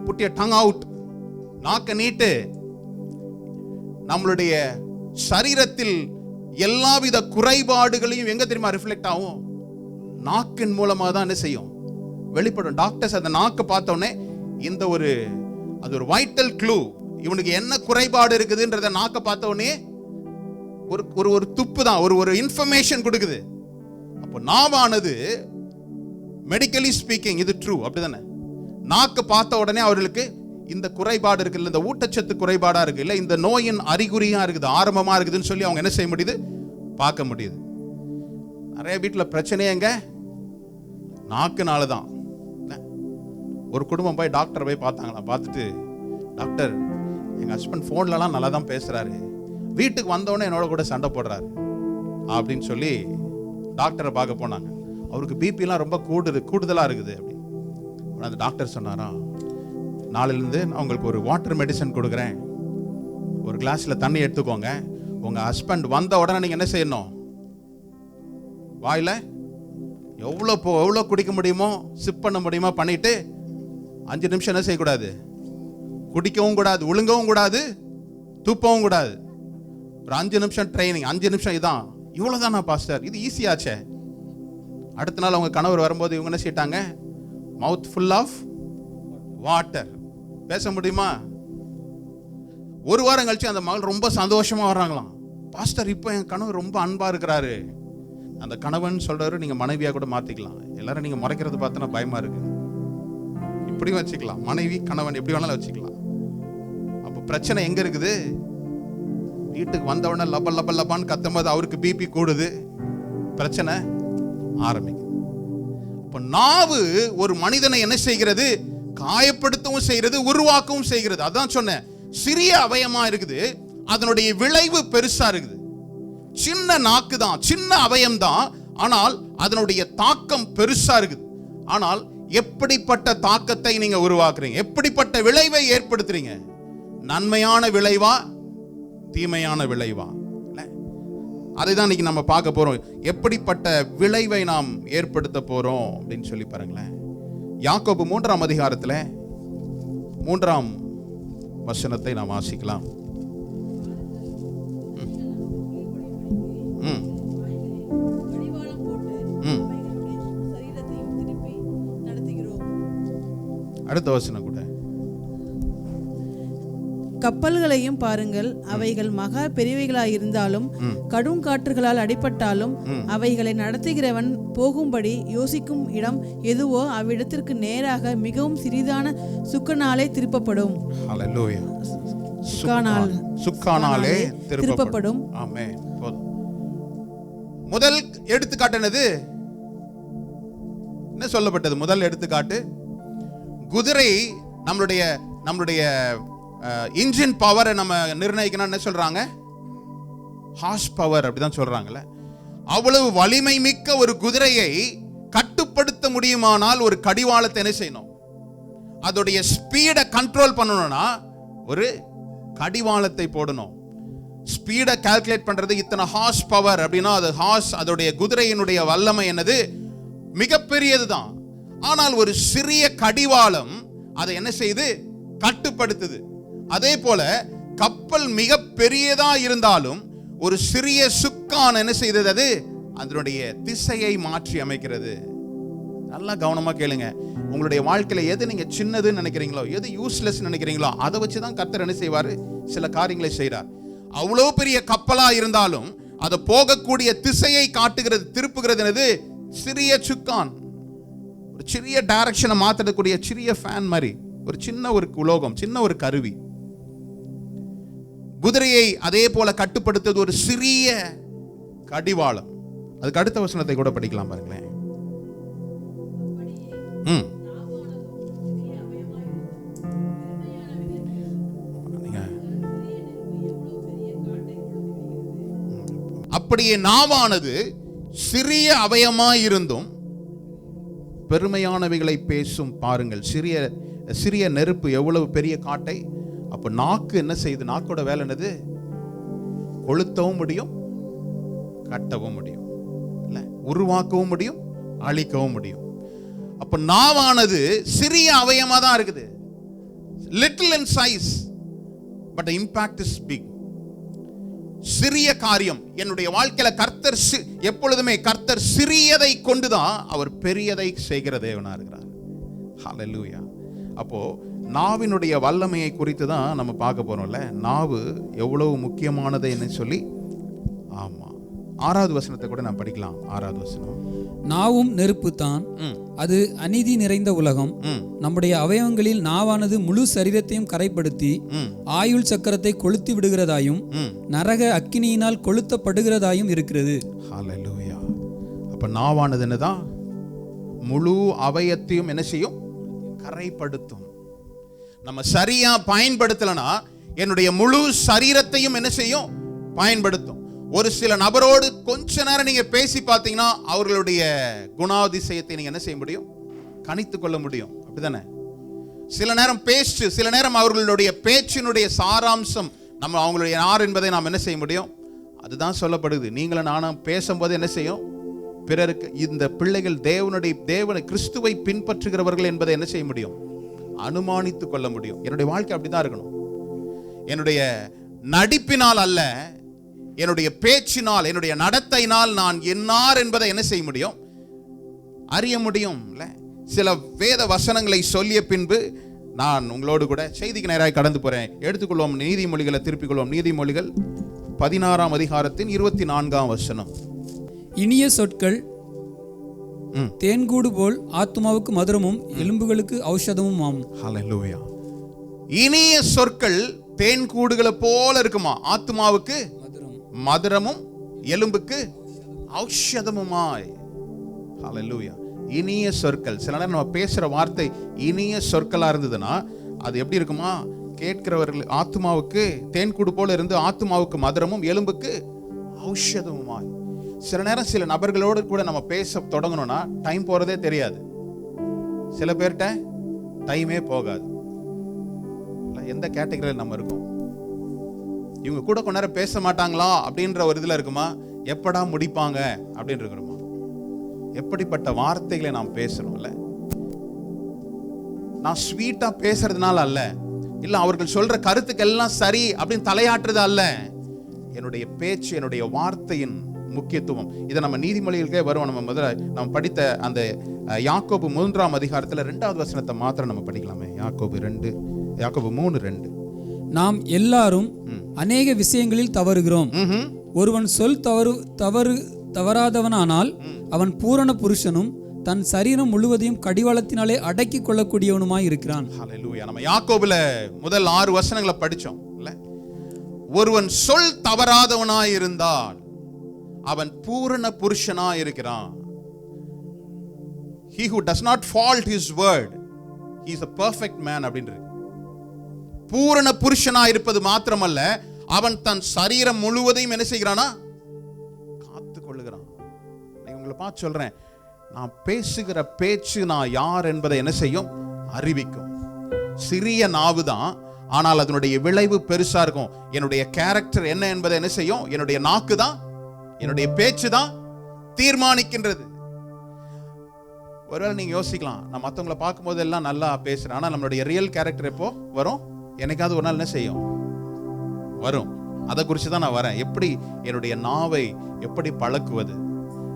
புட் யுவர் டங் அவுட், நாக்க நீட்டு. நம்மளுடைய சரீரத்தில் எல்லாவித குறைபாடுகளையும் எங்க தெரியுமா ரிஃப்ளெக்ட் ஆகும்? நாக்கின் மூலமா தான் என்ன செய்யும்? வெளிப்படும். டாக்டர்ஸ் அந்த நாக்க பார்த்தோன்னே அது ஒரு வைட்டல் க்ளூ, இவனுக்கு என்ன குறைபாடு இருக்குதுன்றத நாக்க பார்த்தோன்னே ஒரு துப்பு தான், ஒரு இன்ஃபர்மேஷன் கொடுக்குது. அப்போ நாவானது மெடிக்கலி ஸ்பீக்கிங் இது ட்ரூ, அப்படிதானே? நாக்கு பார்த்த உடனே அவர்களுக்கு இந்த குறைபாடு இருக்கு, இல்ல இந்த ஊட்டச்சத்து குறைபாடா இருக்கு, இல்ல இந்த நோயின் அறிகுறியா இருக்குது, ஆரம்பமா இருக்குதுன்னு சொல்லி அவங்க என்ன செய்ய முடியுது? பார்க்க முடியுது. நிறைய வீட்டில் பிரச்சனையே எங்க? நாக்குனாலதான். ஒரு குடும்பம் போய் டாக்டர் போய் பார்த்தாங்களா. பார்த்துட்டு, டாக்டர் எங்க ஹஸ்பண்ட் போன்லலாம் நல்லா தான் பேசுறாரு, வீட்டுக்கு வந்தோடனே என்னோட கூட சண்டை போடுறாரு அப்படின்னு சொல்லி டாக்டரை பார்க்க போனாங்க. அவருக்கு பிபிலாம் ரொம்ப கூடுதலா இருக்குது அப்படின்னு. அந்த டாக்டர் சொன்னாரா, நாளிலிருந்து நான் உங்களுக்கு ஒரு வாட்டர் மெடிசன் கொடுக்குறேன், ஒரு கிளாஸ்ல தண்ணி எடுத்துக்கோங்க, உங்க ஹஸ்பண்ட் வந்த உடனே நீங்க என்ன செய்யணும்? வாயில எவ்வளோ குடிக்க முடியுமோ, சிப் பண்ண முடியுமோ பண்ணிட்டு 5 நிமிஷம் என்ன செய்யக்கூடாது? குடிக்கவும் கூடாது, ஒழுங்கவும் கூடாது, துப்பவும் கூடாது. ஒரு 5 நிமிஷம் ட்ரைனிங், 5 நிமிஷம். இதான் இவ்வளவுதானா பாஸ்டர்? இது ஈஸியாச்சே. அடுத்த நாள் அவங்க கணவர் வரும்போது இவங்க என்ன செய்யிட்டாங்க? மவுத் ஃபுல் ஆஃப் வாட்டர். பேச முடியுமா? ஒரு வாரம் கழிச்சு அந்த மகள் ரொம்ப சந்தோஷமா வர்றாங்களாம். பாஸ்டர் இப்போ என் கணவர் ரொம்ப அன்பா இருக்கிறாரு. அந்த கணவன் சொல்றாரு, நீங்க மனைவியா கூட மாத்திக்கலாம். எல்லாரும் நீங்க மறைக்கிறது பார்த்தா பயமா இருக்கு. இப்படி வச்சுக்கலாம், மனைவி கணவன் எப்படி வேணாலும் வச்சுக்கலாம். அப்ப பிரச்சனை எங்க இருக்குது? வீட்டுக்கு வந்தவன லபான்னு கத்தும்போது அவருக்கு பிபி கூடுது, பிரச்சனை ஆரம்பிக்குது. அப்ப நாவு ஒரு மனிதனை என்ன செய்கிறது? காயப்படுத்தவும் செய்கிறது, உருவாக்கவும் செய்கிறது. அதான் சொன்னேன், சிறிய அவயமா இருக்குது, அதனுடைய விளைவு பெருசா இருக்குது. சின்ன நாக்கு தான், சின்ன அவயம் தான், ஆனால் அதனுடைய தாக்கம் பெருசா இருக்குது. ஆனால் எப்படிப்பட்ட தாக்கத்தை நீங்க உருவாக்குறீங்க? எப்படிப்பட்ட விளைவை ஏற்படுத்துறீங்க? நன்மையான விளைவா, தீமையான விளைவா? அதை தான் இன்னைக்கு நம்ம பார்க்க போறோம். எப்படிப்பட்ட விளைவை நாம் ஏற்படுத்த போறோம் அப்படின்னு சொல்லி பாருங்களேன். யாக்கோபு 3ஆம் அதிகாரத்தில் 3ஆம் வசனத்தை நாம் வாசிக்கலாம். அடுத்த வசனம் கூட. கப்பல்களையும் பாருங்கள், அவைகள் மகா பெரியவைகளாயிருந்தாலும் கடும் காற்றுகளால் அடிபட்டாலும் அவைகளை நடத்துகிறவன் போகும்படி யோசிக்கும் இடம் எதுவோ அவ்விடத்திற்கு நேராக மிகவும் சிறிதான சுக்கனாலே திருப்பப்படும். ஹல்லேலூயா. சுக்கானாலே திருப்பப்படும். ஆமென். முதல் எடுத்துக்காட்டு என்னது? என்ன சொல்லப்பட்டது? முதல் எடுத்துக்காட்டு, குதிரை நம்மளுடைய இன்ஜின் பவரை நம்ம நிர்ணயிக்கணும். என்ன சொல்றாங்க? ஹார்ஸ் பவர், அப்படிதான் சொல்றாங்கல்ல. அவ்வளவு வலிமை மிக்க ஒரு குதிரையை கட்டுப்படுத்த முடியுமானால் ஒரு கடிவாளத்தை என்ன செய்யணும்? அதோடைய ஸ்பீடை கண்ட்ரோல் பண்ணணும்னா ஒரு கடிவாளத்தை போடணும். ஸ்பீடை கால்குலேட் பண்றது இத்தனை ஹார்ஸ் பவர் அப்படின்னா அது ஹார்ஸ், அதோடைய குதிரையினுடைய வல்லமை என்னது? மிகப்பெரியதுதான். ஆனால் ஒரு சிறிய கடிவாளம் அதை என்ன செய்து கட்டுப்படுத்துது. அதே போல கப்பல் மிக பெரியதா இருந்தாலும் ஒரு சிறிய சுக்கான் என்ன செய்தது? அது அதனுடைய திசையை மாற்றி அமைக்கிறது. நல்லா கவனமா கேளுங்க. உங்களுடைய வாழ்க்கையில எது நீங்க சின்னதுன்னு நினைக்கிறீங்களோ, எது யூஸ்லெஸ் நினைக்கிறீங்களோ, அதை வச்சுதான் கர்த்தர் என்ன செய்வாரு? சில காரியங்களை செய்றார். அவ்வளவு பெரிய கப்பலா இருந்தாலும் அதை போகக்கூடிய திசையை காட்டுகிறது, திருப்புகிறது என்னது? சிறிய சுக்கான். ஒரு சிறிய டைரக்ஷனை மாற்றக்கூடிய சிறிய ஃபேன் மாதிரி ஒரு சின்ன ஒரு உலோகம், சின்ன ஒரு கருவி. குதிரையை அதே போல கட்டுப்படுத்துவது ஒரு சிறிய கடிவாளம். அதுக்கு அடுத்த வசனத்தை கூட படிக்கலாம் பாருங்களேன். அப்படியே நாவானது சிறிய அவயமாயிருந்தும் பெருமையானவைகளை பேசும். பாருங்கள், சிறிய நெருப்பு எவ்வளவு பெரிய காட்டை. அப்ப நாக்கு என்ன செய்யுது? நாக்கோட வேலை என்னது? கொளுத்தவும் முடியும், கட்டவும் முடியும், இல்ல உருவாக்கவும் முடியும், அழிக்கவும் முடியும். அப்ப நாவானது சிறிய அவயமா தான் இருக்குது. Little in size but impact is big. சிறிய காரியம் என்னுடைய வாழ்க்கையில கர்த்தர் எப்பொழுதுமே கர்த்தர் சிறியதை கொண்டுதான் அவர் பெரியதை செய்கிற தேவனா இருக்கிறார். ஹல்லேலூயா. அப்போ நாவினுடைய வல்லமையை குறித்து தான் நம்ம பார்க்க போறோம்ல. நாவு எவ்வளவு முக்கியமானது என்ன சொல்லி. ஆமா, 6வது வசனத்தை கூட நான் படிக்கலாம். 6வது வசனம். நாவும் நெருப்பு தான், அது அநீதி நிறைந்த உலகம். நம்முடைய அவயவங்களில் நாவானது முழு சரீரத்தையும் கரைப்படுத்தி ஆயுள் சக்கரத்தை கொளுத்தி விடுகிறதாயும் நரக அக்கினியினால் கொளுத்தப்படுகிறதாயும் இருக்கிறது. ஹல்லேலூயா. அப்ப நாவானது என்னதான்? முழு அவயத்தையும் என்ன செய்யும்? கரைப்படுத்தும். நம்ம சரியா பயன்படுத்தலனா என்னுடைய முழு சரீரத்தையும் என்ன செய்யும்? பயன்படுத்தும். ஒரு சில நபரோடு கொஞ்ச நேரம் நீங்க பேசி பார்த்தீங்கன்னா அவர்களுடைய குணாதிசயத்தை நீங்க என்ன செய்ய முடியும்? கணித்துக் கொள்ள முடியும். அப்படிதானே? சில நேரம் பேச்சு, சில நேரம் அவர்களுடைய பேச்சினுடைய சாராம்சம் நம்ம அவங்களுடைய யார் என்பதை நாம் என்ன செய்ய முடியும்? அதுதான் சொல்லப்படுது. நீங்களும் நானும் பேசும்போது என்ன செய்யும்? பிறருக்கு இந்த பிள்ளைகள் தேவனை கிறிஸ்துவை பின்பற்றுகிறவர்கள் என்பதை என்ன செய்ய முடியும்? அனுமானித்துக் கொள்ள முடியும். என்னுடைய வாழ்க்கை அப்படிதான் இருக்கணும். என்னுடைய நடிப்பினால் அல்ல, என்னுடைய பேச்சினால், என்னுடைய நடத்தையினால் நான் என்னார் என்பதை என்ன செய்ய முடியும்? அறிய முடியும். சில வேத வசனங்களை சொல்லிய பின்பு நான் உங்களோடு கூட செய்திக்கு நேராக கடந்து போறேன். எடுத்துக்கொள்வோம் நீதிமொழிகளை, திருப்பிக் கொள்வோம். நீதிமொழிகள் 16ஆம் அதிகாரத்தின் 24ஆம் வசனம். இனிய சொற்கள் தேன்கூடு போல் ஆத்மாவுக்கு மதுரமும் எலும்புகளுக்கு ஔஷதமும் ஆம். ஹல்லேலூயா. இனிய சொற்கள் தேன்கூடுகளை போல இருக்குமா? ஆத்மாவுக்கு மதுரமும் எலும்புக்கு ஔஷதமுமாய். ஹல்லேலூயா. இனிய சொற்கள். சில நேரம் நம்ம பேசுற வார்த்தை இனிய சொற்களா இருந்ததுன்னா அது எப்படி இருக்குமா? கேட்கிறவர்கள் ஆத்மாவுக்கு தேன்கூடு போல இருந்து ஆத்மாவுக்கு மதுரமும் எலும்புக்கு ஔஷதமுமாய். சில நேரம் சில நபர்களோடு கூட நம்ம பேச தொடங்கணும்னா டைம் போறதே தெரியாது. சில பேர்கிட்ட டைமே போகாது. எந்த கேட்டகரியில் நம்ம இருக்கோம்? இவங்க கூட கொஞ்ச நேரம் பேச மாட்டாங்களா அப்படின்ற ஒரு இதுல இருக்குமா? எப்படா முடிப்பாங்க அப்படின்னு இருக்கிறோமா? எப்படிப்பட்ட வார்த்தைகளை நாம் பேசுறோம்ல. நான் ஸ்வீட்டா பேசுறதுனால அல்ல, இல்ல அவர்கள் சொல்ற கருத்துக்கு எல்லாம் சரி அப்படின்னு தலையாட்டுறது அல்ல. என்னுடைய பேச்சு, என்னுடைய வார்த்தையின் முக்கியத்துவம். இதை நம்ம நீதிமொழிகளுக்கே வருவோம். நம்ம படித்த அந்த யாக்கோபு 3ஆம் அதிகாரத்துல 2வது வசனத்தை மாத்திரம் நம்ம படிக்கலாமே. யாக்கோபு 3:2. நாம் எல்லாரும் அநேக விஷயங்களில் தவறுகிறோம். ஒருவன் சொல் தவறாதவனானால் அவன் பூரண புருஷனும் தன் சரீரம் முழுவதையும் கடிவாளத்தினாலே அடக்கி கொள்ளக்கூடியவனுமாய் இருக்கிறான். ஹல்லேலூயா. நம்ம யாக்கோபுல முதல் 6 வசனங்களை படிச்சோம் இல்ல? ஒருவன் சொல் தவறாதவனாய் இருந்தால் அவன் பூரண புருஷனாய் இருக்கிறான். He who does not fault his word, he is a perfect man அப்படின்றது. பூரண புருஷனாய் இருப்பது மாத்திரமல்ல, அவன் தன் சரீரம் முழுவதையும் என்ன செய்கிறானா? காத்து கொள்ளுகிறான். உங்களை பார்த்து சொல்றேன், நான் பேசுகிற பேச்சு நான் யார் என்பதை என்ன செய்யும்? அறிவிக்கும். சிறிய நாவு தான், ஆனால் அதனுடைய விளைவு பெருசா இருக்கும். என்னுடைய கேரக்டர் என்ன என்பதை என்ன செய்யும்? என்னுடைய நாக்கு தான், என்னுடைய பேச்சு தான் தீர்மானிக்கின்றது. ஒருவேளை நீங்க யோசிக்கலாம், நான் மற்றவங்களை பார்க்கும்போது எல்லாம் நல்லா பேசுறேன், ஆனால் நம்மளுடைய ரியல் கேரக்டர் எப்போ வரும்? என்னைக்காவது ஒரு நாள் என்ன செய்யும்? வரும். அதை குறித்து தான் நான் வரேன். எப்படி என்னுடைய நாவை எப்படி பழக்குவது,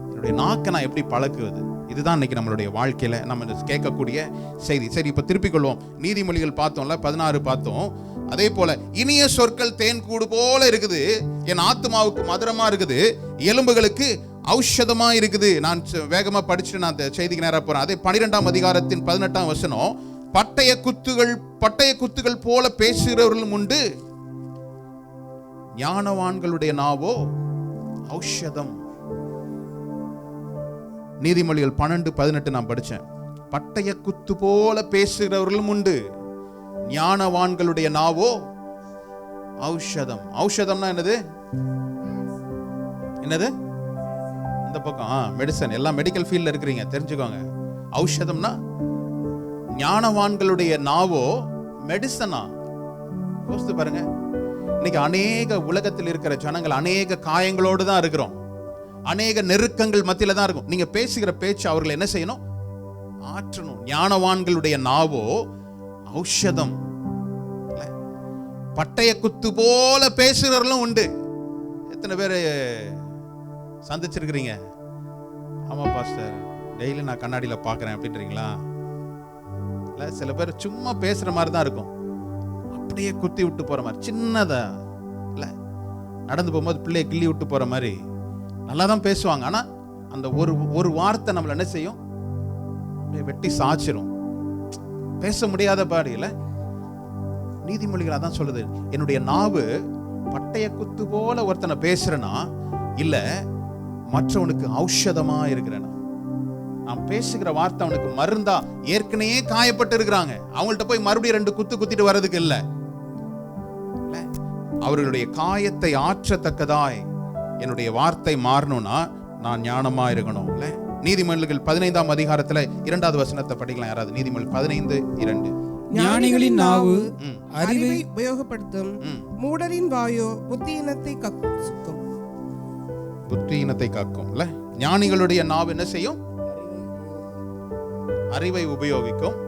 என்னுடைய நாக்கை நான் எப்படி பழக்குவது, இதுதான் இன்னைக்கு நம்மளுடைய வாழ்க்கையில நம்ம கேட்கக்கூடிய செய்தி. சரி, இப்ப திருப்பிக் கொள்வோம். நீதிமொழிகள் பார்த்தோம்ல, 16 பார்த்தோம். அதே போல இனிய சொற்கள் தேன் கூடு போல இருக்குது, என் ஆத்மாவுக்கு மதுரமா இருக்குது, எலும்புகளுக்கு ஔஷதமா இருக்குது. நான் வேகமா படிச்சுட்டு நான் செய்திக்கு நேரா போறேன். அதே 12ஆம் அதிகாரத்தின் 18ஆம் வசனம், பட்டய குத்துகள் போல பேசுகிறவர்களும் உண்டு, ஞானவான்களுடைய நாவோ ஔஷதம். நீதிமொழிகள் 12:18 நான் படிச்சேன். பட்டய குத்து போல பேசுகிறவர்களும் உண்டு, ஞானவான்களுடைய நாவோ ஔஷதம். ஔஷதம்னா என்னது? இந்த பக்கம் மெடிசன், எல்லாம் மெடிக்கல் ஃபீல்ட்ல இருக்கிறீங்க, தெரிஞ்சுக்கோங்க. ஔஷதம்னா ஞானவான்களுடைய நாவோ மெடிசனா. யோசித்து பாருங்க, இன்னைக்கு அநேக உலகத்தில் இருக்கிற ஜனங்கள் அநேக காயங்களோடு தான் இருக்கிறோம், அநேக நெருக்கங்கள் மத்தியில தான் இருக்கும். நீங்க பேசுகிற பேச்சு அவர்களை என்ன செய்யணும்? ஆற்றணும். ஞானவான்களுடைய நாவோ ஔஷதம். பட்டய குத்து போல பேசுகிறவர்களும் உண்டு. எத்தனை பேர் சந்திச்சிருக்கிறீங்க? ஆமா பாஸ்டர், டெய்லி நான் கண்ணாடியில பாக்குறேன் அப்படின்றீங்களா? இல்ல, சில பேர் சும்மா பேசுற மாதிரி தான் இருக்கும், அப்படியே குத்தி விட்டு போற மாதிரி, சின்னதா இல்ல, நடந்து போகும்போது பிள்ளைய கிள்ளி விட்டு போற மாதிரி நல்லா தான் பேசுவாங்க. ஆனா அந்த ஒரு வார்த்தை நம்மள என்ன செய்யும்? வெட்டி சாச்சிரும், பேச முடியாத பாடி. இல்ல, நீதிமொழிகள் அதான் சொல்லுது, என்னுடைய நாவு பட்டய குத்து போல ஒருத்தனை பேசுறேனா, இல்ல மற்றவனுக்கு ஔஷதமா இருக்கிறேனா? நான் பேசுகிற வார்த்தை அவனுக்கு மருந்தா? ஏற்கனவே காயப்பட்டு இருக்கிறாங்க, அவங்கள்ட்ட போய் மறுபடியும் 2 குத்து குத்திட்டு வர்றதுக்கு இல்ல, அவர்களுடைய காயத்தை ஆற்றத்தக்கதாய் என்னுடைய வார்த்தை மாறணும்னா நான் ஞானமா இருக்கணும். இல்ல, நீதிமொழிகள் 15ஆம் அதிகாரத்துல 2வது வசனத்தை படிக்கலாம் யாராவது. நீதிமொழிகள் 15:2. ஞானிகளின் நாவு அறிவை உபயோகப்படுத்தும், மூடரின் வாயோ புத்தியினத்தை கக்கும். புத்தியினத்தை காக்கும். இல்ல, ஞானிகளுடைய நாவு என்ன செய்யும்? அறிவை உபயோகிக்கும்.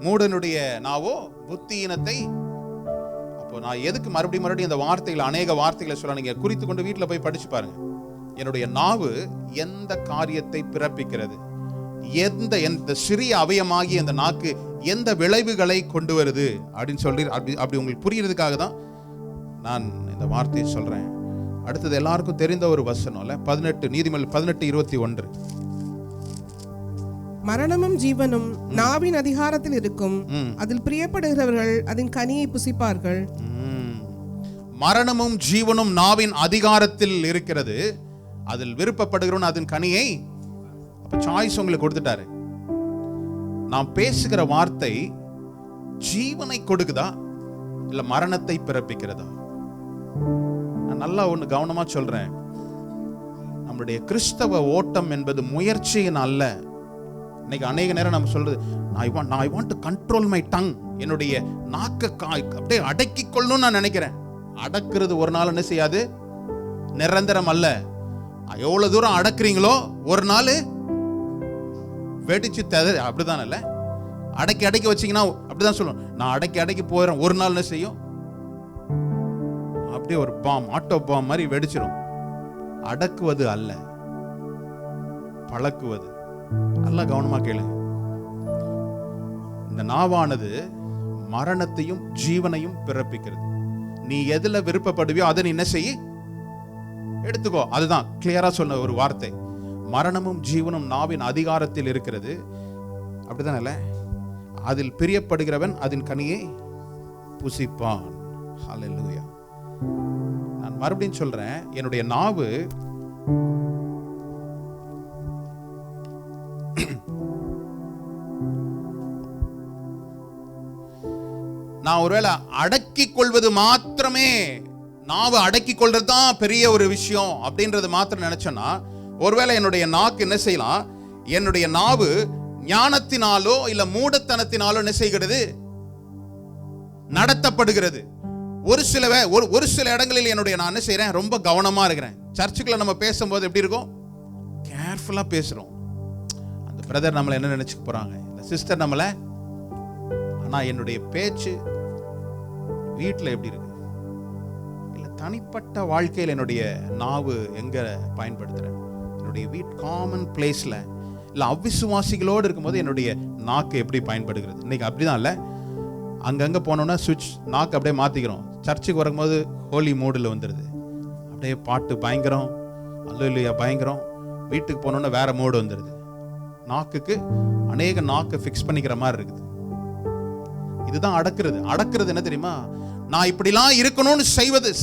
மூடனுடைய நாவோ புத்தியினத்தை. அப்போ நான் எதுக்கு மறுபடியும் இந்த வார்த்தைகள், அநேக வார்த்தைகளை சொல்ல, நீங்க குறித்து கொண்டு வீட்டில் போய் படிச்சு பாருங்க. என்னுடைய நாவு எந்த காரியத்தை பிறப்பிக்கிறது, எந்த சிறிய அவயமாகி அந்த நாக்கு எந்த விளைவுகளை கொண்டு வருது அப்படின்னு சொல்லி அப்படி உங்களுக்கு புரியறதுக்காக தான் நான் இந்த வார்த்தையை சொல்றேன். அடுத்தது எல்லாருக்கும் தெரிந்த ஒரு வசனம் இல்ல, 18 நீதிமொழிகள் 18:21. மரணமும் ஜீவனும் நாவின் அதிகாரத்தில் இருக்கும், அதில் பிரியப்படுகிறவர்கள் அதன் கனியை புசிப்பார்கள். மரணமும் ஜீவனும் நாவின் அதிகாரத்தில் இருக்கிறது, அதில் விருப்பப்படுகிறவன் அதன் கனியை. அப்ப சாய்ஸ் உங்களுக்கு கொடுத்துட்டாரு. நாம் பேசுகிற வார்த்தை ஜீவனை கொடுக்குதா இல்ல மரணத்தை பிறப்பிக்கிறதா? நான் நல்லா ஒண்ணு கவனமா சொல்றேன், நம்முடைய கிறிஸ்தவ ஓட்டம் என்பது முயற்சியின் அல்ல. இன்னைக்கு அநேக நேரம் நம்ம சொல்றது, I want to control my tongue, என்னுடைய நாக்க அப்படியே அடக்கி கொள்ளணும்னு நான் நினைக்கிறேன். அடக்குறது ஒரு நாள் என்ன செய்யாது, நிரந்தரம் அல்ல. எவ்வளவு தூரம் அடக்குறீங்களோ ஒரு நாள் வெடிச்சு அப்படிதான் இல்ல, அடக்கி அடக்கி வச்சீங்கன்னா அப்படிதான் சொல்லும். நான் அடக்கி அடக்கி போயிடும், ஒரு நாள் என்ன செய்யும், அப்படியே ஒரு பாம், ஆட்டோ பாம் மாதிரி வெடிச்சிடும். அடக்குவது அல்ல, பழக்குவது. நல்லா கவனமா கேளுங்க. இந்த நாவானது மரணத்தையும் ஜீவனையும் பிறப்பிக்கிறது. நீ எதுல விருப்பப்படுவியோ அதை நீ என்ன செய்ய, எடுத்துக்கோ. அதுதான் கிளியரா சொன்ன ஒரு வார்த்தை. மரணமும் ஜீவனும் நாவின் அதிகாரத்தில் இருக்கிறது. அப்படிதான் இல்ல? அதில் பிரியப்படுகிறவன் அதன் கனியை புசிப்பான். ஹல்லேலூயா. நான் மறுபடியும் சொல்றேன், என்னுடைய நாவு நான் ஒருவேளை அடக்கிக் கொள்வது மாத்திரமே, நாவை அடக்கிக் கொள்றது தான் பெரிய ஒரு விஷயம் அப்படின்றது மாத்திரம் நினைச்சேன்னா, ஒருவேளை என்னுடைய நாக்கு என்ன செய்யலாம், என்னுடைய நாவு ஞானத்தினாலோ இல்ல மூடத்தனத்தினாலோ என்ன செய்கிறது, நடத்தப்படுகிறது. ஒரு சில இடங்களில் என்னுடைய நான் என்ன செய்றேன், ரொம்ப கவனமா இருக்கிறேன். சர்ச்சுக்குள்ள நம்ம பேசும்போது எப்படி இருக்கும், கேர்ஃபுல்லா பேசுறோம். அந்த பிரதர் நம்மளை என்ன நினைச்சுக்க போறாங்க, இந்த சிஸ்டர் நம்மளை. ஆனா என்னுடைய பேச்சு வீட்டில் எப்படி இருக்கு, இல்ல தனிப்பட்ட வாழ்க்கையில் என்னுடைய நாவு எங்க பயன்படுத்துறேன், என்னுடைய காமன் பிளேஸ்ல இல்ல அவிசுவாசிகளோடு இருக்கும்போது என்னுடைய நாக்கு எப்படி பயன்படுகிறது. இன்னைக்கு அப்படிதான் இல்ல, அங்கங்க போனோம்னா சுவிட்ச் நாக்கு அப்படியே மாத்திக்கிறோம். சர்ச்சுக்கு வரும்போது ஹோலி மூடில் வந்துடுது, அப்படியே பாட்டு பயங்கரம், அல்லேலூயா பயங்கரம். வீட்டுக்கு போனோன்னா வேற மூடு வந்துடுது. நாக்குக்கு அநேக நாக்கு ஃபிக்ஸ் பண்ணிக்கிற மாதிரி இருக்குது. இதுதான் அடக்குறது. அடக்குறது என்ன தெரியுமா, நான் இப்படிலாம் இருக்கணும்னு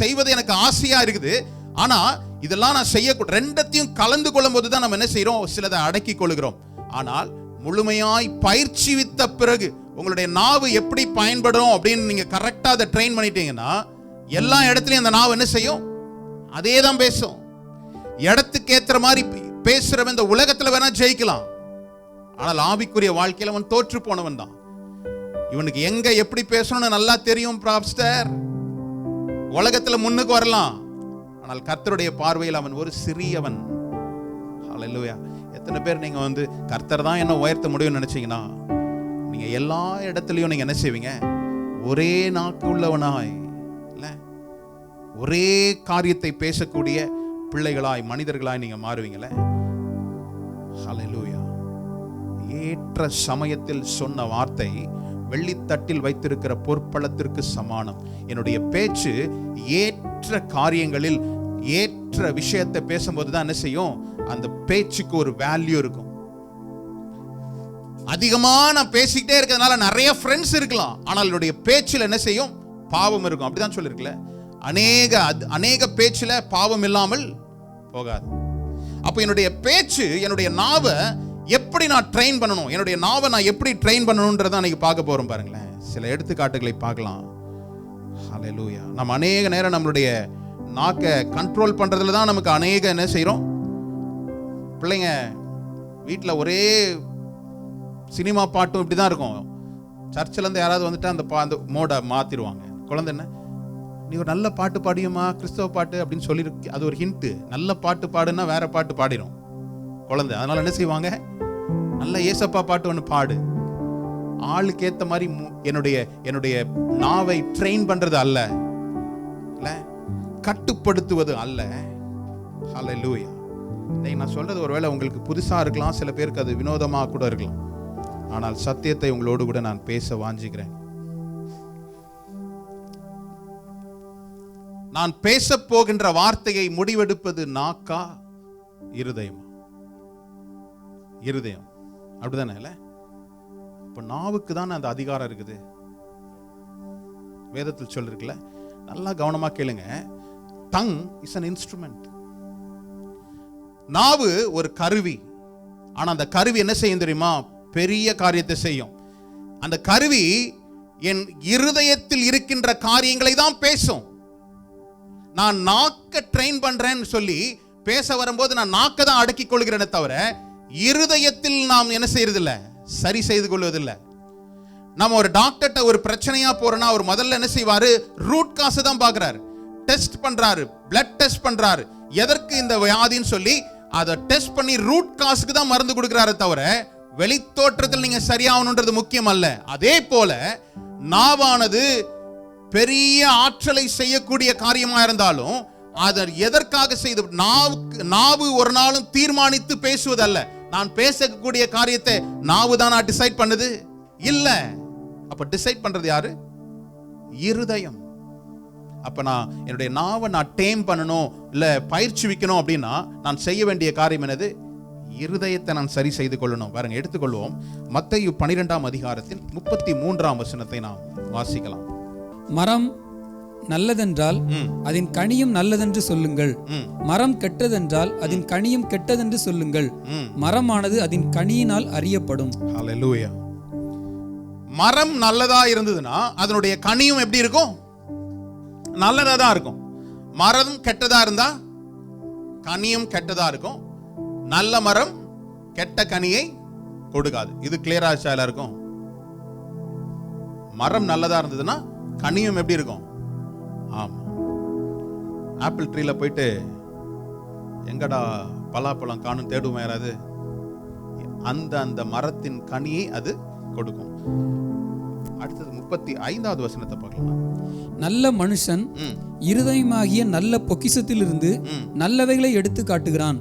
செய்வது எனக்கு ஆசையா இருக்குது. ஆனா இதெல்லாம் நான் செய்யக்கூடாது. ரெண்டத்தையும் கலந்து கொள்ளும் போது தான் நம்ம என்ன செய்யறோம், சிலதை அடக்கி கொள்கிறோம். ஆனால் முழுமையாய் பயிற்சிவித்த பிறகு உங்களுடைய நாவு எப்படி பயன்படும் அப்படின்னு நீங்க கரெக்டா அதை ட்ரெயின் பண்ணிட்டீங்கன்னா, எல்லா இடத்துலயும் அந்த நாவு என்ன செய்யும், அதே தான் பேசும். இடத்துக்கு ஏற்ற மாதிரி பேசுறவன் இந்த உலகத்துல வேணா ஜெயிக்கலாம், ஆனால் ஆவிக்குரிய வாழ்க்கையில அவன் தோற்று போனவன் தான். இவனுக்கு எங்க எப்படி பேசணும்னு நல்லா தெரியும் பாஸ்டர், உலகத்துல முன்னுக்கு வரலாம், ஆனால் கர்த்தருடைய பார்வையில் அவன் ஒரு சிறியவன். ஹல்லேலூயா. எத்தனை பேர் நீங்க கர்த்தர் தான் என்ன உயர்த்த முடியும்னு நினைச்சீங்கன்னா, நீங்க எல்லா இடத்துலயும் நீங்க என்ன செய்வீங்க, ஒரே நாக்கு உள்ளவனாய் இல்ல, ஒரே காரியத்தை பேசக்கூடிய பிள்ளைகளாய் மனிதர்களாய் நீங்க மாறுவீங்களே. ஹல்லேலூயா. ஏற்ற சமயத்தில் சொன்ன வார்த்தை வெள்ளித்தட்டில் வைத்திருக்கிற பொற்பளத்திற்கு சமானம். என்னுடைய பேச்சு ஏற்ற காரியங்களில் ஏற்ற விஷயத்தை பேசும்போது தான் என்ன செய்யும், அந்த பேச்சுக்கு ஒரு வேல்யூ இருக்கும். அதிகமா நான் பேசிக்கிட்டே இருக்கிறதுனால நிறைய ஃப்ரெண்ட்ஸ் இருக்கலாம், ஆனால் என்னுடைய பேச்சில் என்ன செய்யும், பாவம் இருக்கும். அப்படிதான் சொல்லிருக்கல, அநேக பேச்சில் பாவம் இல்லாமல் போகாது. அப்ப என்னுடைய பேச்சு, என்னுடைய நாவை எப்படி நான் ட்ரெயின் பண்ணணும், என்னுடைய நாவை நான் எப்படி ட்ரெயின் பண்ணணும்ன்றதை அன்னைக்கு பார்க்க போறோம். பாருங்களேன், சில எடுத்துக்காட்டுகளை பார்க்கலாம். ஹல்லேலூயா. நம்ம அநேக நேரம் நம்மளுடைய நாக்கை கண்ட்ரோல் பண்றதுல தான் நமக்கு அநேக என்ன செய்யறோம். பிள்ளைங்க வீட்டில் ஒரே சினிமா பாட்டும் இப்படி தான் இருக்கும். சர்ச்சில் இருந்து யாராவது வந்துட்டு அந்த மோடை மாத்திடுவாங்க. குழந்தை என்ன, நீ ஒரு நல்ல பாட்டு பாடியுமா, கிறிஸ்தவ பாட்டு அப்படின்னு சொல்லியிருக்கு. அது ஒரு ஹிண்ட். நல்ல பாட்டு பாடுன்னா வேற பாட்டு பாடிடும் குழந்தை. அதனால என்ன செய்வாங்க, நல்ல ஏசப்பா பாட்டு ஒன்று பாடு. ஆளுக்கு ஏத்த மாதிரி என்னுடைய நாவை ட்ரெயின் பண்றது அல்ல, கட்டுப்படுத்துவது அல்ல. ஹல்லேலூயா. நான் சொல்றது ஒருவேளை உங்களுக்கு புதுசா இருக்கலாம், சில பேருக்கு அது வினோதமா கூட இருக்கலாம். ஆனால் சத்தியத்தை உங்களோடு கூட நான் பேச வாஞ்சிக்கிறேன். நான் பேச போகின்ற வார்த்தையை முடிவெடுப்பது நாக்கா இருதயமா? இருதயம். அப்படிதானே இல்ல? இப்ப நாவுக்கு தான் அந்த அதிகாரம் இருக்குது. வேதத்தில் சொல்லிருக்குல்ல, நல்லா கவனமா கேளுங்க. Tongue is an instrument. நாவு ஒரு கருவி. ஆனா அந்த கருவி என்ன செய்யும் தெரியுமா, பெரிய காரியத்தை செய்யும். அந்த கருவி என் இருதயத்தில் இருக்கின்ற காரியங்களை தான் பேசும். நான் நாக்க ட்ரெயின் பண்றேன்னு சொல்லி பேச வரும்போது நான் நாக்க தான் அடக்கிக் கொள்கிறேனே தவிர இருதயத்தில் நாம் என்ன செய்யறதில்ல, சரி செய்து கொள்வதில்லை. நம்ம ஒரு டாக்டர்கிட்ட ஒரு பிரச்சனையா போறோம்னா அவர் முதல்ல என்ன செய்வாரு, ரூட் காசை தான் பார்க்கிறாரு, டெஸ்ட் பண்றாரு, பிளட் டெஸ்ட் பண்றாரு, எதற்கு இந்த வியாதின்னு சொல்லி அதை டெஸ்ட் பண்ணி ரூட் காசுக்கு தான் மருந்து கொடுக்கிறாரு தவிர வெளித்தோற்றத்தில் நீங்க சரியாகணுன்றது முக்கியம் அல்ல. அதே போல நாவானது பெரிய ஆற்றலை செய்யக்கூடிய காரியமா இருந்தாலும் அதை எதற்காக செய்து, நாவு ஒரு நாளும் தீர்மானித்து பேசுவதல்ல. நான் பேசக்கூடிய காரியத்தை நாவு தானா டிசைட் பண்ணுது? இல்ல. அப்ப டிசைட் பண்றது யாரு? இருதயம். அப்ப நான் என்னுடைய நாவை நான் டேம் பண்ணணும், இல்ல பயிற்சி வைக்கணும் அப்படின்னா நான் செய்ய வேண்டிய காரியம் என்னது? இருதயத்தை நான் சரி செய்து கொள்ளணும். பாருங்க, எடுத்துக்கொள்வோம். மத்தேயு 12ஆம் அதிகாரத்தின் 33ஆம் வசனத்தை நாம் வாசிக்கலாம். மரம் நல்லதென்றால் அதன் கனியும் நல்லதென்று சொல்லுங்கள், மரம் கெட்டதென்றால் அதன் கனியும் கெட்டதென்று சொல்லுங்கள், மரமானது அதன் கனியினால் அறியப்படும். ஹல்லேலூயா. மரம் நல்லதா இருந்ததுன்னா அதனுடைய கனியும் எப்படி இருக்கும்? நல்லதா தான் இருக்கும். மரம் கெட்டதா இருந்தா கனியும் கெட்டதா இருக்கும். நல்ல மரம் கெட்ட கனியை கொடுக்காது. இது கிளியரா இருக்கும். மரம் நல்லதா இருந்ததுன்னா கனியும் எப்படி இருக்கும்? ஆமா. ஆப்பிள் ட்ரீல போயிட்டு எங்கடா பலாப்பழம் காணும் தேடுவோம் யாராவது? அந்த மரத்தின் கனியை அது கொடுக்கும். அடுத்தது 35வது வசனத்தை பார்க்கலாம். நல்ல மனுஷன் இருதயமாகிய நல்ல பொக்கிஷத்திலிருந்து நல்லவைகளை எடுத்து காட்டுகிறான்,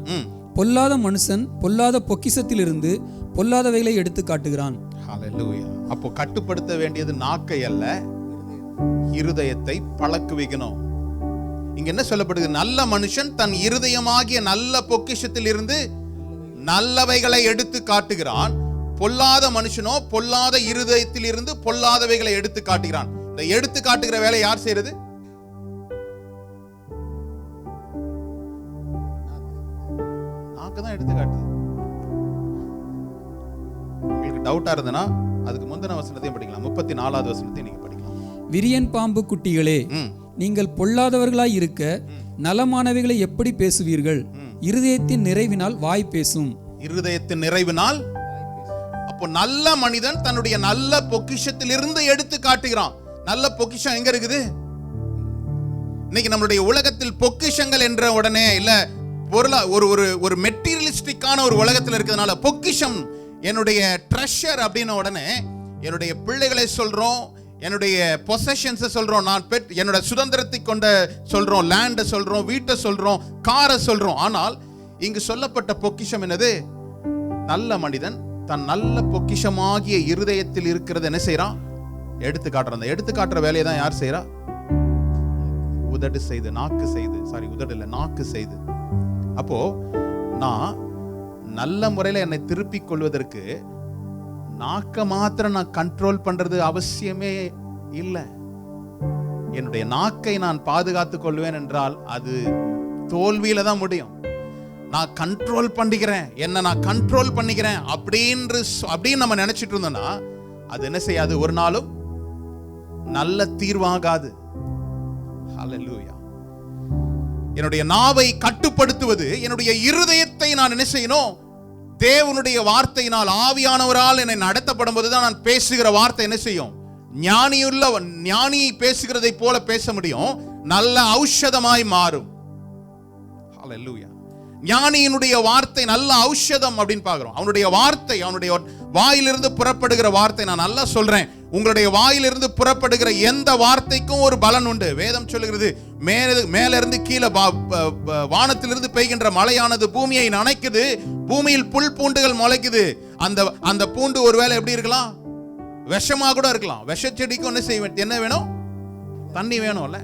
பொல்லாத மனுஷன் பொல்லாத பொக்கிஷத்திலிருந்து பொல்லாதவைகளை எடுத்து காட்டுகிறான். ஹல்லேலூயா. அப்போ கட்டுப்படுத்த வேண்டியது நாக்கை அல்ல, இருதயத்தை பழக்குவிக்கணும். இங்க என்ன சொல்லப்படுது? நல்ல மனுஷன் தன் இருதயமாகிய நல்ல பொக்கிஷத்தில் இருந்து நல்லவைகளை எடுத்து காட்டுகிறான், பொல்லாத மனுஷனோ பொல்லாத இருதயத்தில் இருந்து பொல்லாதவைகளை எடுத்து காட்டுகிறான். இந்த எடுத்து காட்டுகிற வேலை யார் செய்யறது? நாக்கு தான் எடுத்து காட்டுது. உங்களுக்கு டவுட்டா இருந்ததுன்னா அதுக்கு முந்தின வசனத்தையும் படிக்கலாம். 34வது வசனத்தையும் நீங்க படிக்கலாம். விரியன் பாம்பு குட்டிகளே, நீங்கள் பொல்லாதவர்களாய் இருக்க நலமானவைகளை எப்படி பேசுவீர்கள்? இருதயத்தின் நிறைவினால் வாய் பேசும். இருதயத்தின் நிறைவினால். அப்போ நல்ல மனிதன் தன்னுடைய நல்ல பொக்கிஷத்தில் இருந்து எடுத்து காட்டுகிறான். நல்ல பொக்கிஷம் எங்க இருக்குது? இன்னைக்கு நம்மளுடைய உலகத்தில் பொக்கிஷங்கள் என்ற உடனே இல்ல பொருளா ஒரு மெட்டீரியலிஸ்டிக்கான ஒரு உலகத்தில் இருக்கிறதுனால பொக்கிஷம், என்னுடைய ட்ரெஷர் அப்படின்ன உடனே என்னுடைய பிள்ளைகளை சொல்றோம், என்னுடைய பொசஷன்ஸை சொல்றோம், நான் என்னோட சுதந்திரத்தை கொண்ட சொல்றோம், லேண்டை சொல்றோம், வீட்டை சொல்றோம், காரை சொல்றோம். ஆனால் இங்கு சொல்லப்பட்ட பொக்கிஷம் என்னது? நல்ல மனிதன் தன் நல்ல பொக்கிஷமாகிய இருதயத்தில் இருக்கிறது என்ன செய்யறான்? எடுத்து காட்டுறான். அந்த எடுத்து காட்டுற வேலையை தான் யார் செய்யறா? உதடு செய்து, நாக்கு செய்து, உதடு இல்ல நாக்கு செய்து. அப்போ நான் நல்ல முறையில என்னை திருப்பிக் கொள்வதற்கு நாக்க மாத்திரம் நான் கண்ட்ரோல் பண்றது அவசியமே இல்லை. என்னுடைய நாக்கை நான் பாதுகாத்துக் கொள்வேன் என்றால் அது தோல்வியில தான் முடியும். நான் கண்ட்ரோல் பண்ணிக்கிறேன், என்ன நான் கண்ட்ரோல் பண்ணிக்கிறேன் அப்படின்னு நம்ம நினைச்சிட்டு இருந்தோம்னா அது என்ன செய்யாது? ஒரு நாளும் நல்ல தீர்வாகாது. ஹல்லேலூயா. என்னுடைய நாவை கட்டுப்படுத்துவது, என்னுடைய இருதயத்தை நான் என்ன செய்யணும்? தேவனுடைய வார்த்தையினால், ஆவியானவரால் என்னை நடத்தப்படும் போதுதான் நான் பேசுகிற வார்த்தை என்ன செய்யும்? ஞானி பேசுகிறதை போல பேச முடியும், நல்ல ஔஷதமாய் மாறும். ஹல்லேலூயா. ஞானியினுடைய வார்த்தை நல்ல ஔஷதம் அப்படின்னு பார்க்கிறோம். அவனுடைய வார்த்தை, அவனுடைய வாயிலிருந்து புறப்படுகிற வார்த்தை, நான் நல்லா சொல்றேன், உங்களுடைய வாயிலிருந்து புறப்படுகிற எந்த வார்த்தைக்கும் ஒரு பலன் உண்டு. வேதம் சொல்லுகிறது, மேலிருந்து கீழே வானத்திலிருந்து பெய்கின்ற மழையானது பூமியை நனைக்குது, பூமியில் புல் பூண்டுகள் முளைக்குது. அந்த பூண்டு ஒருவேளை எப்படி இருக்கலாம்? விஷமா கூட இருக்கலாம். விஷ செடிக்கும் என்ன வேணும்? தண்ணி வேணும்ல.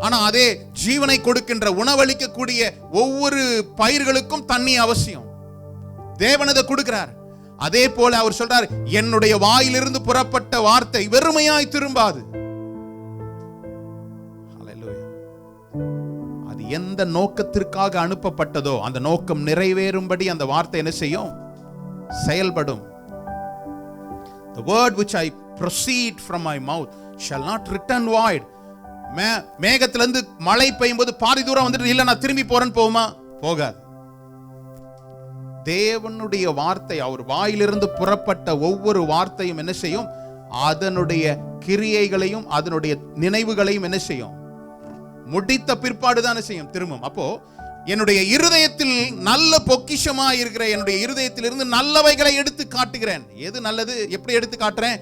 ஆனா அதே ஜீவனை கொடுக்கின்ற, உணவளிக்கக்கூடிய ஒவ்வொரு பயிர்களுக்கும் தண்ணி அவசியம். தேவன் அதை கொடுக்கிறார். அதே போல அவர் சொல்றார், என்னுடைய வாயிலிருந்து புறப்பட்ட வார்த்தை வெறுமையாய் திரும்பாது. ஹல்லேலூயா. அது எந்த நோக்கத்திற்காக அனுப்பப்பட்டதோ அந்த நோக்கம் நிறைவேறும்படி அந்த வார்த்தை என்ன செய்யும்? செயல்படும். The word which I proceed from my mouth shall not return void. மேகத்திலிருந்து மழை பெய்யும் போது பாதி தூரம் வந்துட்டு இல்ல நான் திரும்பி போறேன்னு போகுமா? போகாது. தேவனுடைய வார்த்தை, அவர் வாயிலிருந்து புறப்பட்ட ஒவ்வொரு வார்த்தையும் என்ன செய்யும்? அதனுடைய கிரியைகளையும் அதனுடைய நினைவுகளையும் என்ன செய்யும்? முடித்த பிற்பாடு தான் செய்யும், திரும்பும். அப்போ என்னுடைய இருதயத்தில் நல்ல பொக்கிஷமா இருக்கிற என்னுடைய இருதயத்திலிருந்து நல்லவைகளை எடுத்து காட்டுகிறேன். எது நல்லது? எப்படி எடுத்து காட்டுறேன்?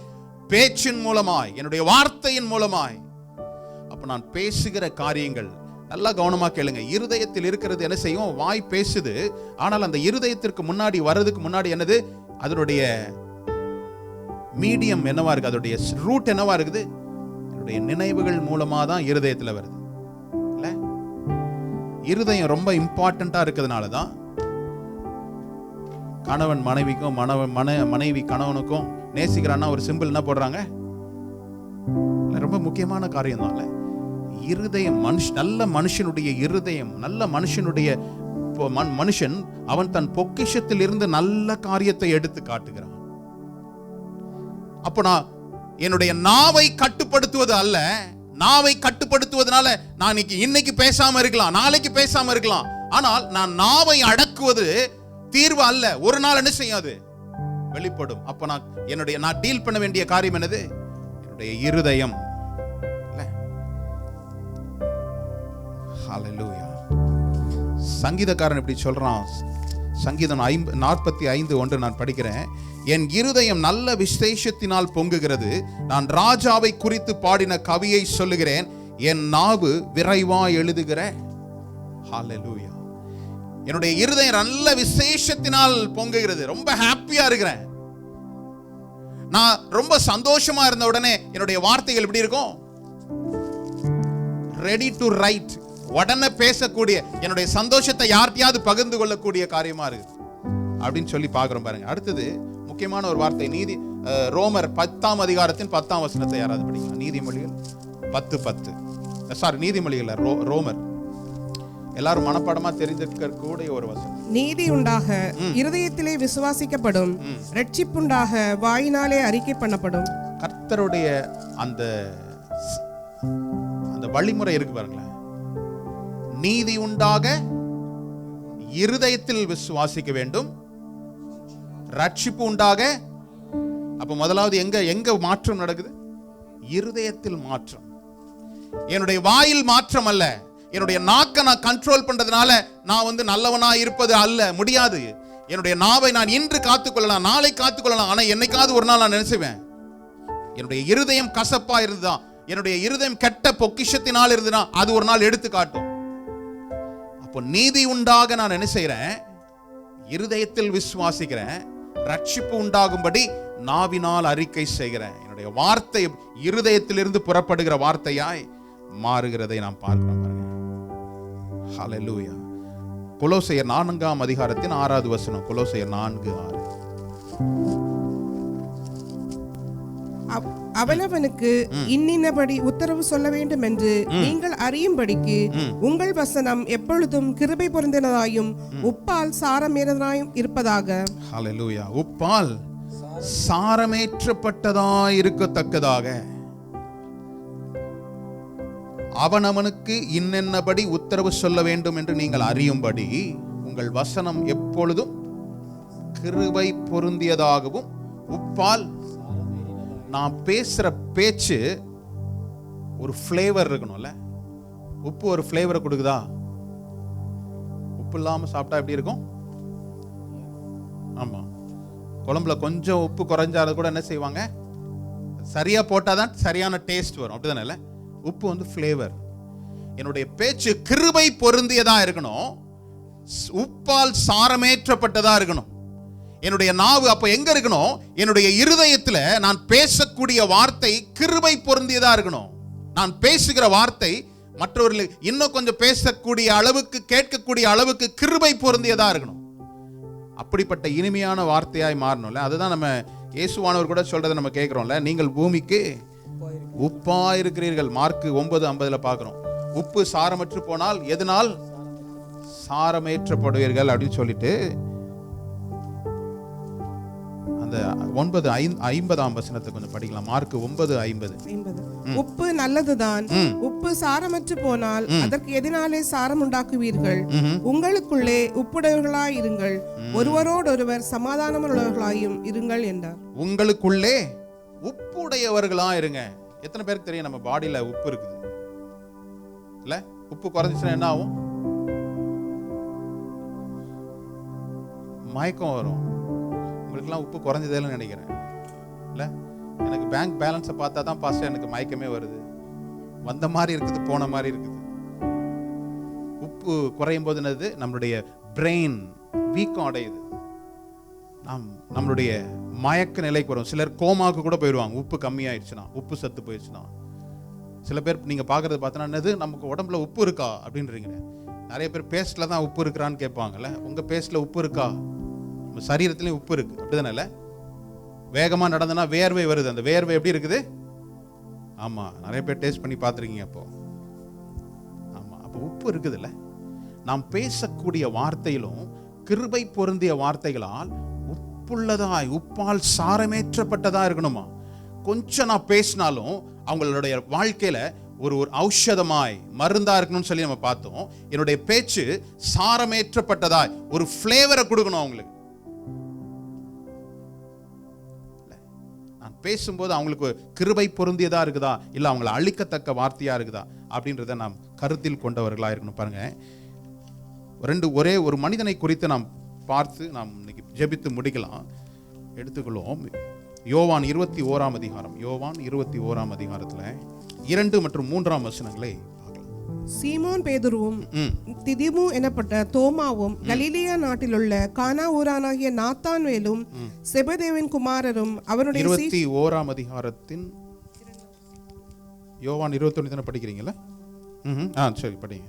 பேச்சின் மூலமாய், என்னுடைய வார்த்தையின் மூலமாய். அப்ப நான் பேசுகிற காரியங்கள் நல்லா கவனமா கேளுங்க. இருதயத்தில் இருக்கிறது என்ன செய்யும்? வாய் பேசுது. ஆனால் அந்த இருதயத்திற்கு முன்னாடி வர்றதுக்கு முன்னாடி என்னது? அதனுடைய மீடியம் என்னவா இருக்கு? அதனுடைய ரூட் என்னவா இருக்குது? என்னுடைய நினைவுகள் மூலமா தான் இருதயத்தில் வருது. இல்ல, இருதயம் ரொம்ப இம்பார்ட்டண்டா இருக்கிறதுனால தான் கணவன் மனைவிக்கும், மனைவி கணவனுக்கும் நேசிக்கிறான்னா ஒரு சிம்பிள் என்ன போடுறாங்க? ரொம்ப முக்கியமான காரியம் தான். இருதயம், நல்ல மனுஷனுடைய இருதயம், நல்ல மனுஷனுடைய மனுஷன் அவன் தன் பொக்கிஷத்தில் இருந்து நல்ல காரியத்தை எடுத்து காட்டுகிறான். அப்ப நான் என்னுடைய நாவை கட்டுப்படுத்துவது அல்ல. நாவை கட்டுப்படுத்துவதனால நான் இன்னைக்கு பேசாம இருக்கலாம், நாளைக்கு பேசாம இருக்கலாம். ஆனால் நான் நாவை அடக்குவது தீர்வு அல்ல. ஒரு நாள் என்ன செய்யாது? வெளிப்படும். அப்ப நான் டீல் பண்ண வேண்டிய காரியம் என்னது? என்னுடைய இருதயம். ஹல்லேலூயா. சங்கீதக்காரன் இப்படி சொல்றான். சங்கீதம் 45:1 நான் படிக்கிறேன். என் இருதயம் நல்ல விசேஷத்தினால் பொங்குகிறது. நான் ராஜாவை குறித்து பாடின கவியை சொல்லுகிறேன். என் நாவு விரைவா எழுதுகிற. ஹல்லேலூயா. என்னுடைய இருதயம் நல்ல விசேஷத்தினால் பொங்குகிறது. ரொம்ப ஹாப்பியா இருக்கிறேன். நான் ரொம்ப சந்தோஷமா இருந்த உடனே என்னுடைய வார்த்தைகள் எப்படி இருக்கும்? Ready to right. உடனே பேசக்கூடிய, என்னுடைய சந்தோஷத்தை யார்கிட்டயாவது பகிர்ந்து கொள்ளக்கூடிய காரியமா இருக்கு அப்படின்னு சொல்லி பார்க்கிறோம் பாருங்க. அடுத்தது முக்கியமான ஒரு வார்த்தை. ரோமர் 10ஆம் அதிகாரத்தின் 10ஆம் வசனத்தை யாராவது படிக்கலாம்? நீதிமொழிகள் 10:10. சாரி, நீதிமொழிகள் ரோமர். எல்லாரும் மனப்பாடமா தெரிஞ்சிருக்க கூடிய ஒரு வசனம். நீதி உண்டாக இருதயத்திலே விசுவாசிக்கப்படும், ரட்சிப்புண்டாக வாயினாலே அறிக்கை பண்ணப்படும். கர்த்தருடைய அந்த வழிமுறை இருக்கு பாருங்களேன். நீதி உண்டாக இருதயத்தில் விசுவாசிக்க வேண்டும், ரட்சிப்பு உண்டாக. அப்ப முதலாவது எங்க மாற்றம் நடக்குது? இருதயத்தில் மாற்றம். என்னுடைய வாயில் மாற்றம் அல்ல. என்னுடைய நாக்கை நான் கண்ட்ரோல் பண்றதுனால நான் நல்லவனா இருப்பது அல்ல, முடியாது. என்னுடைய நாவை நான் இன்று காத்துக்கொள்ளலாம், நாளை காத்துக்கொள்ளலாம். ஆனா என்னைக்காவது ஒரு நாள் நான் நினைச்சுவேன், என்னுடைய இருதயம் கசப்பா இருந்துதான், என்னுடைய இருதயம் கெட்ட பொக்கிஷத்தினால் இருந்துனா அது ஒரு நாள் எடுத்து காட்டும். அப்போ நீதி உண்டாக நான் என்ன செய்றேன்? இருதயத்தில் விசுவாசிக்கிறேன். ரட்சிப்பு உண்டாகும்படி நாவினால் அறிக்கை செய்கிறேன். என்னுடைய வார்த்தை இருதயத்திலிருந்து புறப்படுகிற வார்த்தையாய் மாறுகிறதை நாம் பார்க்கிறோம் பாருங்க. ஹல்லேலூயா. கொலோசையர் 4ஆம் அதிகாரத்தின் 6வது வசனம். கொலோசையர் 4:6. அவனவனுக்கு இன்னின்னபடி உத்தரவு சொல்ல வேண்டும் என்று நீங்கள் அறியும்படிக்கு உங்கள் வசனம் எப்பொழுதும் கிருபை பொருந்தினதாயும் உப்பால் சாரமேற்றதாயும் இருப்பதாக. ஹல்லேலூயா. உப்பால் சாரமேற்றப்பட்டதாய் இருக்கத்தக்கதாக அவனவனுக்கு இன்னென்னபடி உத்தரவு சொல்ல வேண்டும் என்று நீங்கள் அறியும்படி உங்கள் வசனம் எப்பொழுதும் கிருபை பொருந்தியதாகவும் உப்பால். நான் பேசுற பேச்சு ஒரு ஃப்ளேவர் இருக்கணும்ல. உப்பு ஒரு ஃப்ளேவரை கொடுக்குதா? உப்பு இல்லாம சாப்பிட்டா எப்படி இருக்கும்? ஆமா, குழம்புல கொஞ்சம் உப்பு குறைஞ்சாலும் கூட என்ன செய்வாங்க? சரியா போட்டாதான் சரியான டேஸ்ட் வரும், அப்படிதானே? உப்பு ஃப்ளேவர். என்னுடைய பேச்சு கிருபை பொருந்தியதா இருக்கணும், உப்பால் சாரமேற்றப்பட்டதா இருக்கணும். என்னுடைய நாவு அப்ப எங்க இருக்கணும்? என்னுடைய இருதயத்துல நான் பேசக்கூடிய வார்த்தை கிருபை பொருந்தியதா இருக்கணும். நான் பேசுகிற வார்த்தை மற்றவர்களுக்கு இன்னும் கொஞ்சம் பேசக்கூடிய அளவுக்கு, கேட்கக்கூடிய அளவுக்கு கிருபை பொருந்தியதா இருக்கணும். அப்படிப்பட்ட இனிமையான வார்த்தையாய் மாறணும்ல. அதுதான் நம்ம இயேசுவானவர் கூட சொல்றதை நம்ம கேட்கிறோம்ல. நீங்கள் பூமிக்கு உப்பா இருக்கிறீர்கள். மார்க் 9:50 பார்க்கிறோம். உப்பு சாரமற்று போனால் எதனால் சாரமேற்றப்படுவீர்கள் அப்படின்னு சொல்லிட்டு அந்த 9:50 வசனத்தை கொஞ்சம் படிக்கலாம். மார்க் 9:50. உப்பு நல்லதுதான், உப்பு சாரமற்று போனால் அதற்கு எதனாலே சாரம் உண்டாக்குவீர்கள்? உங்களுக்குள்ளே உப்புடையவர்களாய் இருங்கள், ஒருவரோடொருவர் சமாதானமுள்ளவர்களாயும் இருங்கள் என்றார். உங்களுக்குள்ளே உப்புடையவர்களா இருங்க. எத்தனை பேருக்கு தெரியும் நம்ம பாடியில உப்பு இருக்குது இல்ல? உப்பு குறைஞ்சிச்சுன்னா என்ன ஆகும்? மயக்கம் வரும். உங்களுக்குலாம் உப்பு குறைஞ்சதேன்னு நினைக்கிறேன் இல்லை? எனக்கு பேங்க் பேலன்ஸை பார்த்தா தான் பாஸ்டர் எனக்கு மயக்கமே வருது. வந்த மாதிரி இருக்குது, போன மாதிரி இருக்குது. உப்பு குறையும் போது என்னது, நம்மளுடைய பிரெயின் வீக்கம் அடையுது, நம்மளுடைய மயக்க நிலைக்கு வரும். சிலர் கோமாவுக்கு கூட போயிடுவாங்க உப்பு கம்மியாயிடுச்சுன்னா, உப்பு சத்து போயிடுச்சுன்னா. சில பேர் நீங்கள் பார்க்குறது பார்த்தோன்னா என்னது, நமக்கு உடம்புல உப்பு இருக்கா அப்படின்றீங்க. நிறைய பேர் பேஸ்ட்டில் தான் உப்பு இருக்கிறான்னு கேட்பாங்கல்ல. உங்கள் பேஸ்ட்டில் உப்பு இருக்கா? நம்ம சரீரத்துலேயும் உப்பு இருக்குது, அப்படி தானே? இல்லை, வேகமாக நடந்தனா வேர்வை வருது. அந்த வேர்வை எப்படி இருக்குது? ஆமாம், நிறைய பேர் டேஸ்ட் பண்ணி பார்த்துருக்கீங்க. அப்போ உப்பு இருக்குதுல்ல. நாம் பேசக்கூடிய வார்த்தையிலும் கிருபை பொருந்திய வார்த்தைகளால் உப்புள்ளதாய், உப்பால் சாரமேற்றப்பட்டதா இருக்கணுமா. கொஞ்சம் நான் பேசினாலும் அவங்களுடைய வாழ்க்கையில ஒரு ஔஷதமாய், மருந்தா இருக்கணும்னு சொல்லி நம்ம பார்த்தோம். என்னுடைய பேச்சு சாரமேற்றப்பட்டதாய் ஒரு ஃப்ளேவரை கொடுக்கணும் அவங்களுக்கு. நான் பேசும்போது அவங்களுக்கு கிருபை பொருந்தியதா இருக்குதா, இல்ல அவங்களை அழிக்கத்தக்க வார்த்தையா இருக்குதா அப்படின்றத நாம் கருத்தில் கொண்டவர்களா இருக்கணும். பாருங்க, ஒரே ஒரு மனிதனை குறித்து நாம் பார்த்து நாம் இன்னைக்கு ஜெபித்து முடிக்கலாம். எடுத்துக்கொள்வோம். யோவான் 21 அதிகாரம். யோவான் 21 அதிகாரத்துல 2 மற்றும் 3 வசனங்களை பார்க்கலாம். சீமோன் பேதுருவும் திதிமு எனப்பட்ட தோமாவும் கலிலேயா நாட்டிலுள்ள கானா ஊரானாகிய நாத்தான்வேலும் செபதேவின் குமாரரும் அவருடைய 21 அதிகாரத்தின் யோவான் 21 தானே படிக்கிறீங்களா? சரி, படிங்க.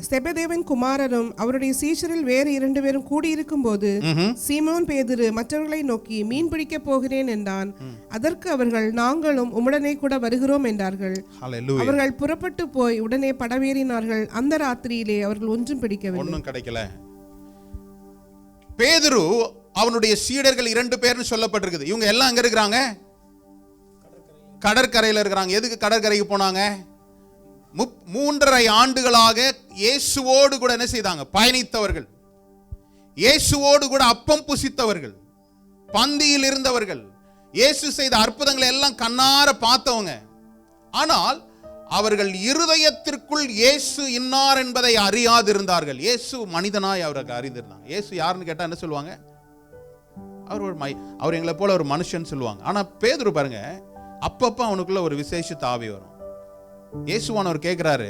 செபதேவின் குமாரரும் அவருடைய சீஷரில் வேறு 2 பேரும் கூடியிருக்கும் போது சீமோன் பேதுரு மற்றவர்களை நோக்கி, மீன் பிடிக்க போகிறேன் என்றான். அதற்கு அவர்கள், நாங்களும் உம்முடனே கூட வருகிறோம் என்றார்கள். அவர்கள் புறப்பட்டு போய் உடனே படவேறினார்கள். அந்த ராத்திரியிலே அவர்கள் ஒன்றும் பிடிக்கவில்லை, ஒன்றும் கிடைக்கல. பேதுரு அவனுடைய சீடர்கள் 2 பேர்னு சொல்லப்பட்டிருக்குது. இவங்க எல்லாம் அங்க இருக்கிறாங்க, கடற்கரையில் இருக்கிறாங்க. எதுக்கு கடற்கரைக்கு போனாங்க? 3.5 ஆண்டுகளாக இயேசுவோடு கூட என்ன செய்தாங்க? பயணித்தவர்கள், இயேசுவோடு கூட அப்பம் புசித்தவர்கள், பந்தியில் இருந்தவர்கள், இயேசு செய்த அற்புதங்களை எல்லாம் கண்ணார பார்த்தவங்க. ஆனால் அவர்கள் இருதயத்திற்குள் இயேசு இன்னார் என்பதை அறியாதிருந்தார்கள். இயேசு மனிதனாய் அவருக்கு அறிந்திருந்தாங்க. இயேசு யாருன்னு கேட்டா என்ன சொல்லுவாங்க? அவர் எங்களை போல ஒரு மனுஷன் சொல்லுவாங்க. ஆனா பேதுரு பாருங்க, அப்பப்ப அவனுக்குள்ள ஒரு விசேஷ தாவி வரும். இயேசுவானவர் கேட்கிறாரு,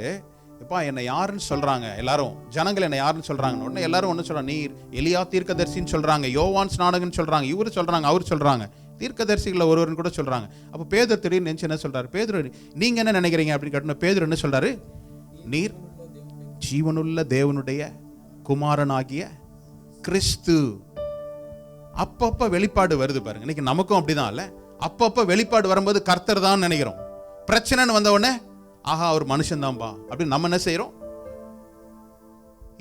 எப்பா என்னை யாருன்னு சொல்றாங்க எல்லாரும், ஜனங்கள் என்னை யாருன்னு சொல்றாங்க. உடனே எல்லாரும் ஒன்று சொல்றாங்க, நீர் எலியா தீர்க்கதரிசின்னு சொல்றாங்க, யோவான் ஸ்நானகன்னு சொல்றாங்க, இவரு சொல்றாங்க, அவர் சொல்றாங்க, தீர்க்கதரிசிகளை ஒருவர்னு கூட சொல்றாங்க. அப்போ பேதுரு திடீர்னு நினைச்சு என்ன சொல்றாரு? பேதுரு, நீங்க என்ன நினைக்கிறீங்க அப்படின்னு கேட்டோம். பேதுரு என்ன சொல்றாரு? நீர் ஜீவனுள்ள தேவனுடைய குமாரனாகிய கிறிஸ்து. அப்பப்ப வெளிப்பாடு வருது பாருங்க. இன்னைக்கு நமக்கும் அப்படிதான் இல்ல, அப்பப்ப வெளிப்பாடு வரும்போது கர்த்தர் தான் நினைக்கிறோம். பிரச்சனைன்னு வந்த உடனே ஆஹா ஒரு மனுஷன் தான்பா அப்படின்னு நம்ம என்ன செய்யறோம்?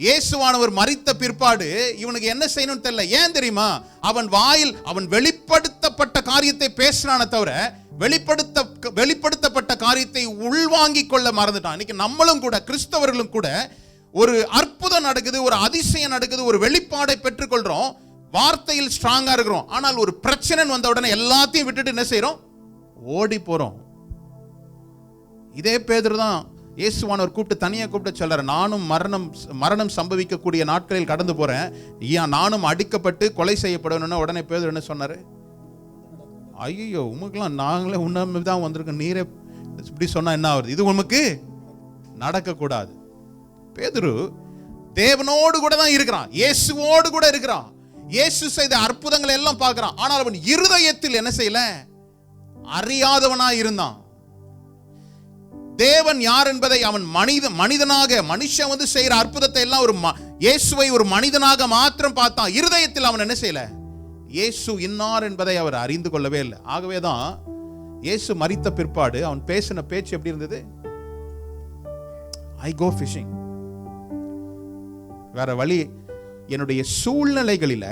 இயேசுவானவர் மரித்த பிற்பாடு இவனுக்கு என்ன செய்யணும்னு தெரியல. ஏன் தெரியுமா? அவன் வாயில் அவன் வெளிப்படுத்தப்பட்ட காரியத்தை பேசுறானே தவிர வெளிப்படுத்தப்பட்ட காரியத்தை உள்வாங்கிக் கொள்ள மறந்துட்டான். இன்னைக்கு நம்மளும் கூட, கிறிஸ்தவர்களும் கூட, ஒரு அற்புதம் நடக்குது, ஒரு அதிசயம் நடக்குது, ஒரு வெளிப்பாடை பெற்றுக்கொள்றோம், வார்த்தையில் ஸ்ட்ராங்கா இருக்கிறோம். ஆனால் ஒரு பிரச்சனை வந்த உடனே எல்லாத்தையும் விட்டுட்டு என்ன செய்யறோம்? ஓடி போறோம். இதே பேதுரு தான் இயேசுவானவர் கூப்பிட்டு தனியா கூப்பிட்டு சொல்றாரு, நானும் மரணம் சம்பவிக்கக்கூடிய நாட்களில் கடந்து போறேன், நானும் அடிக்கப்பட்டு கொலை செய்யப்படணும்னு. உடனே பேதுரு என்ன சொன்னாரு? ஐயோ உமக்குலாம் நாங்களே உண்மைதான் வந்திருக்கோம், நீரே இப்படி சொன்னா என்ன ஆகுது? இது உமக்கு நடக்க கூடாது. பேதுரு தேவனோடு கூட தான் இருக்கிறான், இயேசுவோடு கூட இருக்கிறான், இயேசு செய்த அற்புதங்களை எல்லாம் பார்க்கிறான். ஆனால் அவன் இருதயத்தில் என்ன செய்யல? அறியாதவனா இருந்தான். தேவன் யார் என்பதை அவன் மனிதனாக, மனுஷன் வந்து செய்யற அற்புதத்தை எல்லாம் ஒரு இயேசுவை ஒரு மனிதனாக மாத்திரம் பார்த்தான். இருதயத்தில் அவன் என்ன செய்யல? இயேசு இன்னார் என்பதை அவர் அறிந்து கொள்ளவே இல்லை. ஆகவேதான் இயேசு மரித்த பிற்பாடு அவன் பேசின பேச்சு எப்படி இருந்தது? ஐ கோ ஃபிஷிங். வேற வழி, என்னுடைய சூழ்நிலைகளில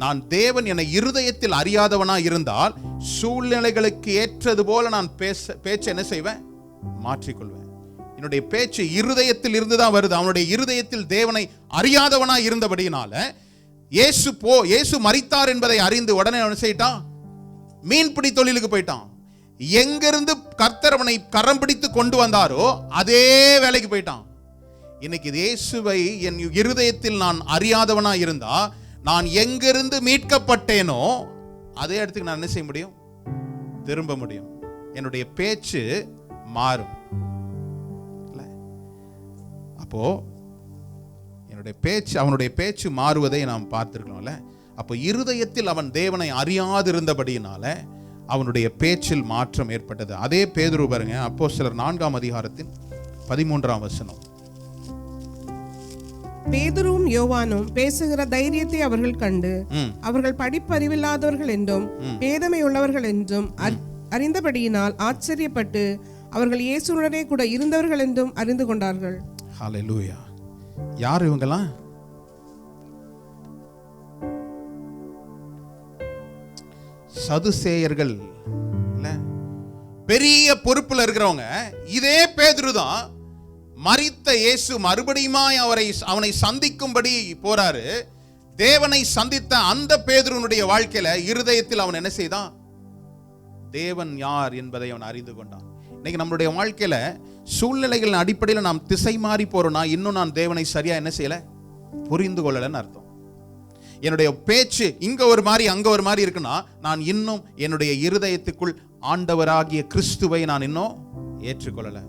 நான் தேவன் என்னை இருதயத்தில் அறியாதவனா இருந்தால் சூழ்நிலைகளுக்கு ஏற்றது போல நான் பேச்சை என்ன செய்வேன்? மாற்றிக்கொள்வேன். என்னுடைய பேச்சு இருதயத்தில் இருந்துதான் வருது. அவனுடைய இருதயத்தில் தேவனை அறியாதவனா இருந்தபடியினால இயேசு மரித்தார் என்பதை அறிந்து உடனே என்ன செய்யிட்டான்? மீன்பிடி தொழிலுக்கு போயிட்டான். எங்கிருந்து கர்த்தர் அவனை கரம் பிடித்து கொண்டு வந்தாரோ அதே வேலைக்கு போயிட்டான். இன்னைக்கு இயேசுவை என் இருதயத்தில் நான் அறியாதவனா இருந்தா நான் எங்கிருந்து மீட்கப்பட்டேனோ அதே இடத்துக்கு நான் என்ன செய்ய முடியும்? திரும்ப முடியும். என்னுடைய பேச்சு மாறும். அப்போ என்னுடைய பேச்சு, அவனுடைய பேச்சு மாறுவதை நாம் பார்த்திருக்கோம்ல. அப்போ இருதயத்தில் அவன் தேவனை அறியாதிருந்தபடியினால அவனுடைய பேச்சில் மாற்றம் ஏற்பட்டது. அதே பேதுரு பாருங்க, அப்போஸ்தலர் 4ஆம் அதிகாரத்தின் 13ஆம் வசனம். பேதுருவும் யோவானும் பேசுகிற தைரியத்தை அவர்கள் கண்டு அவர்கள் படிப்பறிவில்லாதவர்கள் என்றும் பேதமை உள்ளவர்கள் என்றும் அறிந்தபடியினால் ஆச்சரியப்பட்டு அவர்கள் இயேசுவுடனே கூட இருந்தவர்கள் என்றும் அறிந்து கொண்டார்கள். ஹல்லேலூயா. யார் இவங்கெல்லாம்? சதுசேயர்கள், பெரிய பொறுப்புல இருக்கிறவங்க. இதே பேதுரு தான் மரித்த இயேசு மறுபடியும் அவனை சந்திக்கும்படி போறாரு. தேவனை சந்தித்த அந்த பேதுருனுடைய வாழ்க்கையில இருதயத்தில் அவன் என்ன செய்தான்? தேவன் யார் என்பதை அவன் அறிந்து கொண்டான். இன்னைக்கு நம்மளுடைய வாழ்க்கையில சூழ்நிலைகளின் அடிப்படையில் நாம் திசை மாறி போறோம்னா இன்னும் நான் தேவனை சரியா என்ன செய்யல, புரிந்து கொள்ளலன்னு அர்த்தம். என்னுடைய பேச்சு இங்க ஒரு மாதிரி அங்க ஒரு மாதிரி இருக்குன்னா நான் இன்னும் என்னுடைய இருதயத்துக்குள் ஆண்டவராகிய கிறிஸ்துவை நான் இன்னும் ஏற்றுக்கொள்ளல.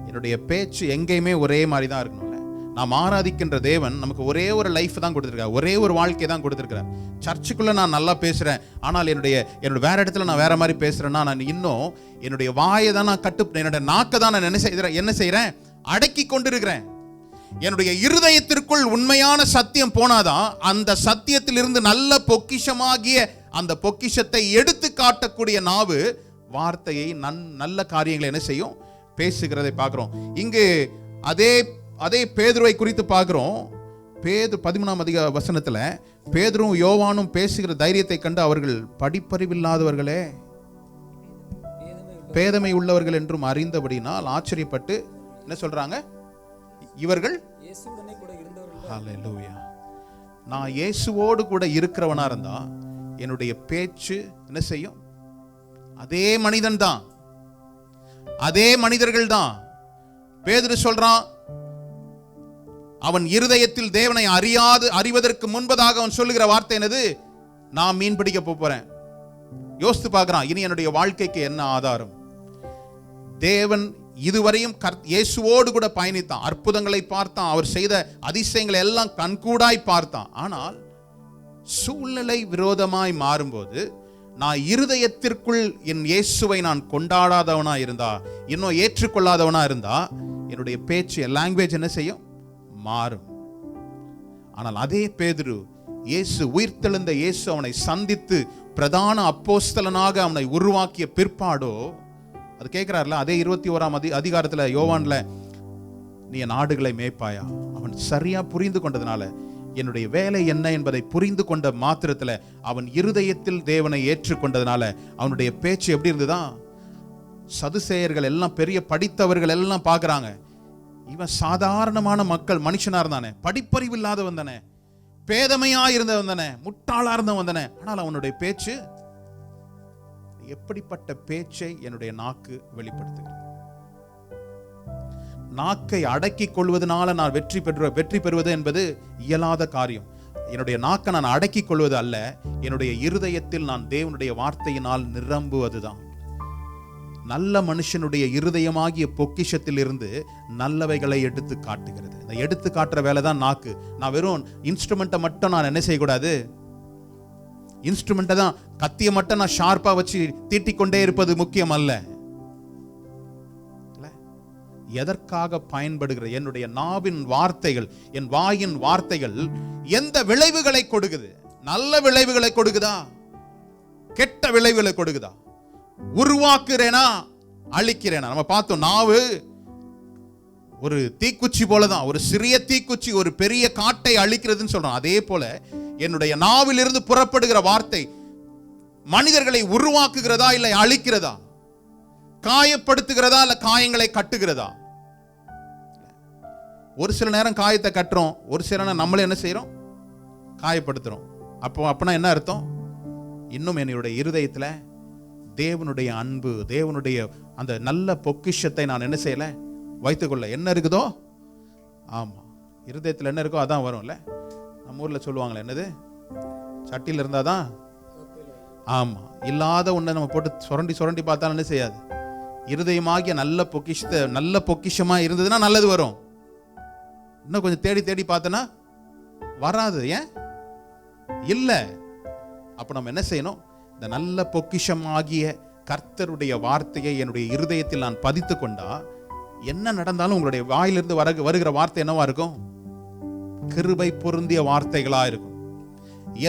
என்னுடைய பேச்சு எங்கேயுமே ஒரே மாதிரி தான் இருக்கணும்ல. நாம் ஆராதிக்கின்ற தேவன் நமக்கு ஒரே ஒரு லைஃப் தான் கொடுத்துருக்கார், ஒரே ஒரு வாழ்க்கை தான் கொடுத்துருக்கிறார். சர்ச்சுக்குள்ள நான் நல்லா பேசுறேன், ஆனால் என்னுடைய வேற இடத்துல நான் வேற மாதிரி பேசுறேன்னா நான் இன்னும் என்னுடைய வாயை தான் நான் என்னுடைய நாக்கை தான் நான் என்ன செய்யறேன்? அடக்கி கொண்டிருக்கிறேன். என்னுடைய இருதயத்திற்குள் உண்மையான சத்தியம் போனாதான் அந்த சத்தியத்திலிருந்து நல்ல பொக்கிஷமாகிய அந்த பொக்கிஷத்தை எடுத்து காட்டக்கூடிய நாவு வார்த்தையை நல்ல காரியங்களை என்ன செய்யும்? பேசுகிறதை பார்க்கிறோம். இங்கு அதே பேதுருவை குறித்து பார்க்கிறோம். 13ஆம் வசனத்துல பேதுரும் யோவானும் பேசுகிற தைரியத்தை கண்டு அவர்கள் படிப்பறிவில்லாதவர்களே பேதமை உள்ளவர்கள் என்றும் அறிந்தபடினால் ஆச்சரியப்பட்டு என்ன சொல்றாங்க? இவர்கள் ஹல்லேலூயா. நான் இயேசுவோடு கூட இருக்கிறவனா இருந்தா என்னுடைய பேச்சு என்ன செய்யும்? அதே மனிதன் தான், அதே மனிதர்கள் தான். பேதுரு சொல்றான், அவன் இருதயத்தில் தேவனை அறிவதற்கு முன்பதாக அவன் சொல்லுகிற வார்த்தை என்னது? நான் மீன் பிடிக்க போறேன். யோசித்து பார்க்கிறான், இனி என்னுடைய வாழ்க்கைக்கு என்ன ஆதாரம்? தேவன் இதுவரையும் இயேசுவோடு கூட பயணித்தான், அற்புதங்களை பார்த்தான், அவர் செய்த அதிசயங்களை எல்லாம் கண்கூடாய் பார்த்தான். ஆனால் சூழ்நிலை விரோதமாய் மாறும்போது நான் இருதயத்திற்குள் என் இயேசுவை நான் கொண்டாடாதவனா இருந்தா, இன்னும் ஏற்றுக்கொள்ளாதவனா இருந்தா என்னுடைய பேச்சு லாங்குவேஜ் என்ன செய்யும்? மாறும். ஆனால் அதே பேதுரு இயேசு உயிர்த்தெழுந்த இயேசு அவனை சந்தித்து பிரதான அப்போஸ்தலனாக அவனை உருவாக்கிய பிற்பாடோ அது கேட்கிறார்ல, அதே 21ஆம் அதிகாரத்துல யோவான்ல, நீ என் ஆடுகளை மேய்ப்பாயா? அவன் சரியா புரிந்து கொண்டதுனால, என்னுடைய வேலை என்ன என்பதை புரிந்து கொண்ட மாத்திரத்துல அவன் இருதயத்தில் தேவனை ஏற்றுக்கொண்டதுனால அவனுடைய பேச்சு எப்படி இருந்ததா? சதுசேயர்கள் எல்லாம், பெரிய படித்தவர்கள் எல்லாம் பார்க்கறாங்க, இவன் சாதாரணமான மக்கள் மனுஷனா இருந்தானே, படிப்பறிவு இல்லாதவன் தானே, பேதமையா இருந்தவன் தானே, முட்டாளா இருந்தவன் தானே, ஆனால் அவனுடைய பேச்சு எப்படிப்பட்ட பேச்சை என்னுடைய நாக்கு வெளிப்படுத்துகிறது? நாக்கை அடக்கி கொள்வதனால நான் வெற்றி பெறுவது என்பது இயலாத காரியம். என்னுடைய நாக்கை நான் அடக்கி கொள்வது அல்ல, என்னுடைய இருதயத்தில் நான் தேவனுடைய வார்த்தையினால் நிரம்புவதுதான். நல்ல மனுஷனுடைய இருதயமாகிய பொக்கிஷத்தில் இருந்து நல்லவைகளை எடுத்து காட்டுகிறது. இந்த எடுத்து காட்டுற வேலை தான் நாக்கு. நான் வெறும் இன்ஸ்ட்ருமெண்ட்டை மட்டும் நான் என்ன செய்யக்கூடாது? இன்ஸ்ட்ருமெண்ட்டை தான், கத்தியை மட்டும் நான் ஷார்ப்பா வச்சு தீட்டிக்கொண்டே இருப்பது முக்கியம் அல்ல. எதற்காக பயன்படுகிற என்னுடைய நாவின் வார்த்தைகள், என் வாயின் வார்த்தைகள் எந்த விளைவுகளை கொடுக்குது? நல்ல விளைவுகளை கொடுக்குதா? கெட்ட விளைவுகளை கொடுக்குதா? உருவாக்குறேனா அழிக்கிறேனா? நம்ம பார்த்தோம், நாவு ஒரு தீக்குச்சி போலதான், ஒரு சிறிய தீக்குச்சி ஒரு பெரிய காட்டை அழிக்கிறதுன்னு சொல்றோம். அதே போல என்னுடைய நாவிலிருந்து புறப்படுகிற வார்த்தை மனிதர்களை உருவாக்குகிறதா இல்லை அழிக்கிறதா? காயப்படுத்துகிறதா இல்ல காயங்களை கட்டுகிறதா? ஒரு சில நேரம் காயத்தை கட்டுறோம், ஒரு சில நேரம் நம்மளே என்ன செய்யறோம்? காயப்படுத்துறோம். அப்பனா என்ன அர்த்தம்? இன்னும் என்னுடைய இருதயத்துல தேவனுடைய அன்பு, தேவனுடைய அந்த நல்ல பொக்கிஷத்தை நான் என்ன செய்யல, வைத்துக்கொள்ள. என்ன இருக்குதோ, ஆமா, இருதயத்தில் என்ன இருக்கோ அதான் வரும்ல. நம்ம ஊர்ல சொல்லுவாங்களே, என்னது? சட்டியில் இருந்தால் தான். ஆமாம், இல்லாத ஒன்றை நம்ம போட்டு சுரண்டி சுரண்டி பார்த்தாலும் என்ன செய்யாது. இருதயமாகிய நல்ல பொக்கிஷமாக இருந்ததுன்னா நல்லது வரும். இன்னும் கொஞ்சம் தேடி தேடி பார்த்தனா வராது. ஏன் இல்லை? அப்போ நம்ம என்ன செய்யணும்? இந்த நல்ல பொக்கிஷமாகிய கர்த்தருடைய வார்த்தையை என்னுடைய இருதயத்தில் நான் பதித்து கொண்டா என்ன நடந்தாலும் உங்களுடைய வாயிலிருந்து வருகிற வார்த்தை என்னவா இருக்கும்? கிருபை பொருந்திய வார்த்தைகளா இருக்கும்.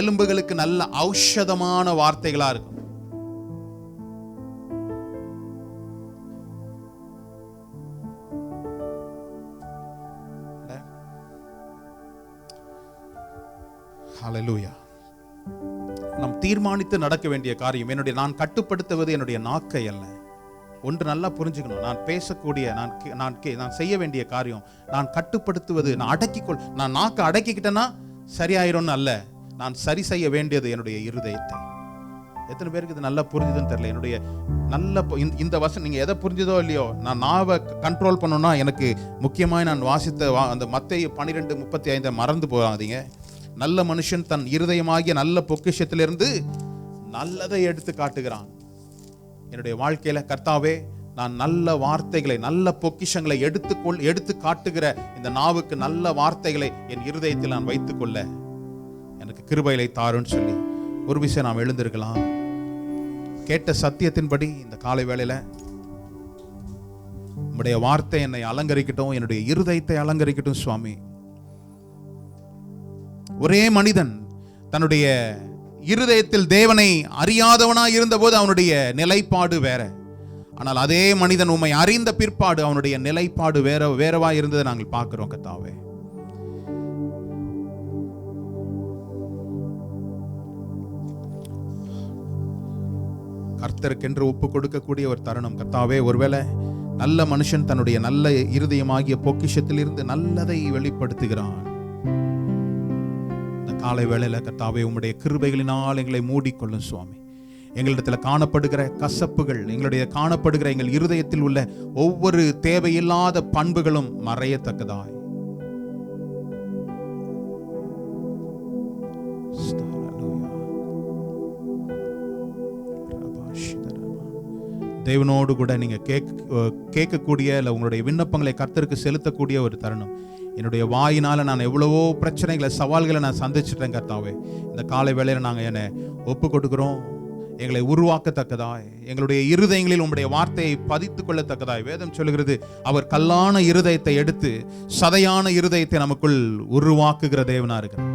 எலும்புகளுக்கு நல்ல ஔஷதமான வார்த்தைகளா இருக்கும். ஹல்லேலூயா. நாம் தீர்மானித்து நடக்க வேண்டிய காரியம், நான் கட்டுப்படுத்துவது என்னுடைய நாக்கை அல்ல. ஒன்று நல்லா புரிஞ்சுக்கணும். நான் பேசக்கூடிய, நான் செய்ய வேண்டிய காரியம், நான் கட்டுப்படுத்துவது, நான் நாக்கை அடக்கிக்கிட்டேன்னா சரியாயிரும்னு அல்ல. நான் சரி செய்ய வேண்டியது என்னுடைய இருதயத்தை. எத்தனை பேருக்கு இது நல்லா புரிஞ்சுதுன்னு தெரியல. என்னுடைய இந்த வசனம் நீங்க எதை புரிஞ்சுதோ இல்லையோ, நான் நாவை கண்ட்ரோல் பண்ணணும்னா எனக்கு முக்கியமாக நான் வாசித்த அந்த மத்தேயு 12:35 மறந்து போகாதீங்க. நல்ல மனுஷன் தன் இருதயமாகிய நல்ல பொக்கிஷத்திலிருந்து நல்லதை எடுத்து காட்டுகிறான். என்னுடைய வாழ்க்கையில கர்த்தாவே, நான் நல்ல வார்த்தைகளை, நல்ல பொக்கிஷங்களை எடுத்து காட்டுகிற இந்த நாவுக்கு நல்ல வார்த்தைகளை என் இருதயத்தில் நான் வைத்துக்கொள்ள எனக்கு கிருபையை தாருன்னு சொல்லி ஒரு விஷயம் நாம் எழுந்திருக்கலாம். கேட்ட சத்தியத்தின்படி இந்த காலை வேளையில உம்முடைய வார்த்தை என்னை அலங்கரிக்கட்டும், என்னுடைய இருதயத்தை அலங்கரிக்கட்டும் சுவாமி. ஒரே மனிதன் தன்னுடைய இருதயத்தில் தேவனை அறியாதவனாய் இருந்தபோது அவனுடைய நிலைப்பாடு வேற. ஆனால் அதே மனிதன் உம்மை அறிந்த பிற்பாடு அவனுடைய நிலைப்பாடு வேறவா இருந்ததை நாங்கள் பார்க்கிறோம். கர்த்தாவே, கர்த்தருக்கென்று ஒப்பு கொடுக்கக்கூடிய ஒரு தருணம். கர்த்தாவே, ஒருவேளை நல்ல மனுஷன் தன்னுடைய நல்ல இருதயமாகிய பொக்கிஷத்திலிருந்து நல்லதை வெளிப்படுத்துகிறான். காலை வேளையில கர்த்தாவே, உம்முடைய கிருபைகளினால் எங்களை மூடிக்கொள்ளும் சுவாமி. எங்களிடத்தில் காணப்படுகிற கசப்புகள், காணப்படுகிற எங்கள் இருதயத்தில் உள்ள ஒவ்வொரு தேவையில்லாத பண்புகளும் மறையத்தக்கதாய் தேவனோடு கூட நீங்க கேட்கக்கூடிய இல்லை உங்களுடைய விண்ணப்பங்களை கர்த்தருக்கு செலுத்தக்கூடிய ஒரு தருணம். என்னுடைய வாயினால நான் எவ்வளவோ பிரச்சனைகளை, சவால்களை நான் சந்திச்சிட்டேன் கர்த்தாவே. இந்த காலை வேளையில நாங்கள் என்னை ஒப்பு கொடுக்கிறோம். எங்களை உருவாக்கத்தக்கதாய், எங்களுடைய இருதயங்களில் உம்முடைய வார்த்தையை பதித்து கொள்ளத்தக்கதாய். வேதம் சொல்லுகிறது, அவர் கல்லான இருதயத்தை எடுத்து சதையான இருதயத்தை நமக்குள் உருவாக்குகிற தேவனா இருக்கிறார்.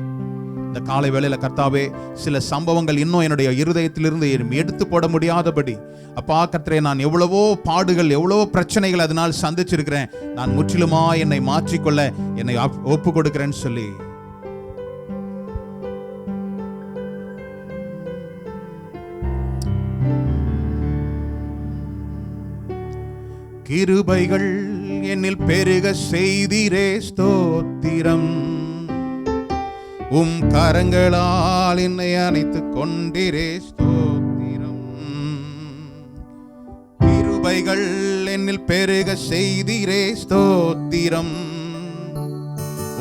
இந்த காலை வேளையில கர்த்தாவே, சில சம்பவங்கள் இன்னும் என்னுடைய இருதயத்திலிருந்து எடுத்து போட முடியாதபடி, அப்பா கர்த்தரே, நான் எவ்வளவோ பாடுகள், எவ்வளவோ பிரச்சனைகள் அதனால் சந்திச்சிருக்கிறேன். நான் முற்றிலுமா என்னை மாற்றிக்கொள்ள என்னை ஒப்பு கொடுக்கிறேன்னு சொல்லி கிருபைகள் என்னில் பெருக செய்தீரே ஸ்தோத்திரம். உம் கரங்களால் என்னை அணைத்துக் கொண்டீரே ஸ்தோத்திரம். கிருபைகள் என்னில் பெருக செய்தீரே ஸ்தோத்திரம்.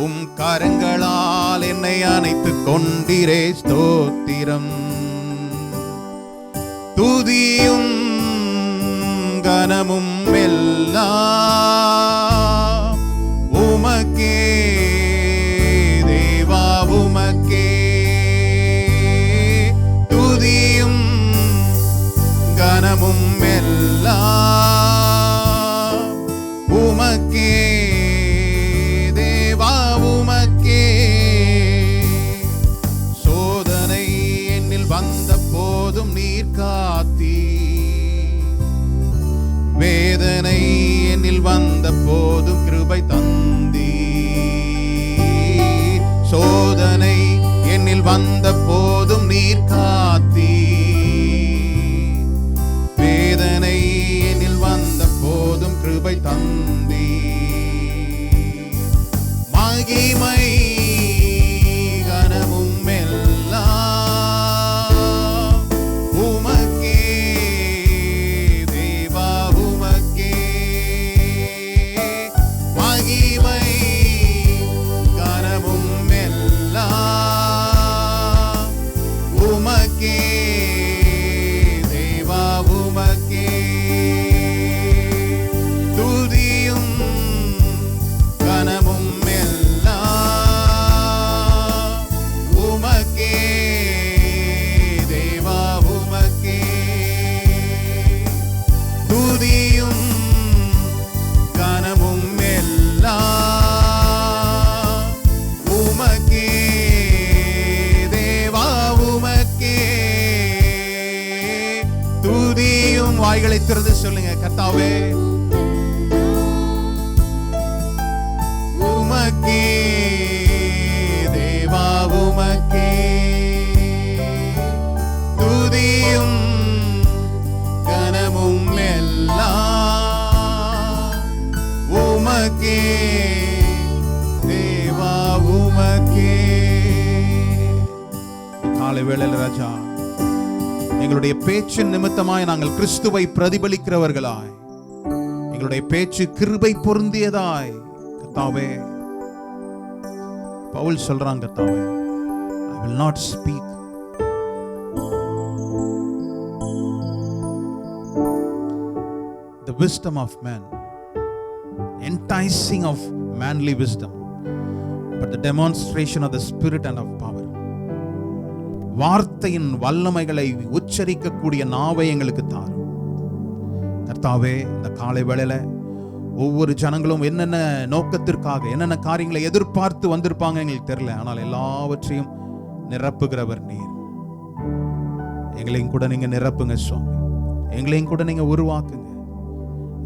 உம் கரங்களால் என்னை அணைத்துக் கொண்டீரே ஸ்தோத்திரம். துதியும் கனமும் எல்லாம் உமக்கே தேவா, உமக்கே. துதியும் கனமும் எல்லாம் உமக்கே தேவா, உமக்கே. சோதனை என்னில் வந்த போதும் நீர் காத்தீ, வேதனை என்னில் வந்த போதும் கிருபை தந்தீ. சோதனை என்னில் வந்த போதும் நீர் காத்தீ, வேதனை என்னில் வந்த போதும் கிருபை தந்தீ. மகிமை கனமும் எல்லாம் உமக்கே தேவா, உமக்கே. மகிமை கனமும் எல்லாம் வாய்களை திறந்து சொல்லுங்க, கர்த்தாவே உமக்கே தேவா உமக்கே துதியும் கனமும் எல்லாம் உமக்கே தேவா உமக்கே. காலை வேளையில ராஜா, எங்களுடைய பேச்சு நிமித்தமாய் நாங்கள் கிறிஸ்துவை பிரதிபலிக்கிறவர்களாய், எங்களுடைய பேச்சு கிருபை பொருந்தியதாய் கர்த்தாவே. பவுல் சொல்றாங்க, கர்த்தாவே I will not speak the wisdom of man, enticing of manly wisdom, but the demonstration of the spirit and of power. வார்த்தையின் வல்லமைகளை உச்சரிக்கக்கூடிய நாவை எங்களுக்கு தாரும் கர்த்தாவே. இந்த காலை வேளையில ஒவ்வொரு ஜனங்களும் என்னென்ன நோக்கத்திற்காக என்னென்ன காரியங்களை எதிர்பார்த்து வந்திருப்பாங்க எங்களுக்கு தெரியல, ஆனால் எல்லாவற்றையும் நிரப்புகிறவர் நீர். எங்களையும் கூட நீங்க நிரப்புங்க சுவாமி, எங்களையும் கூட நீங்க உருவாக்குங்க.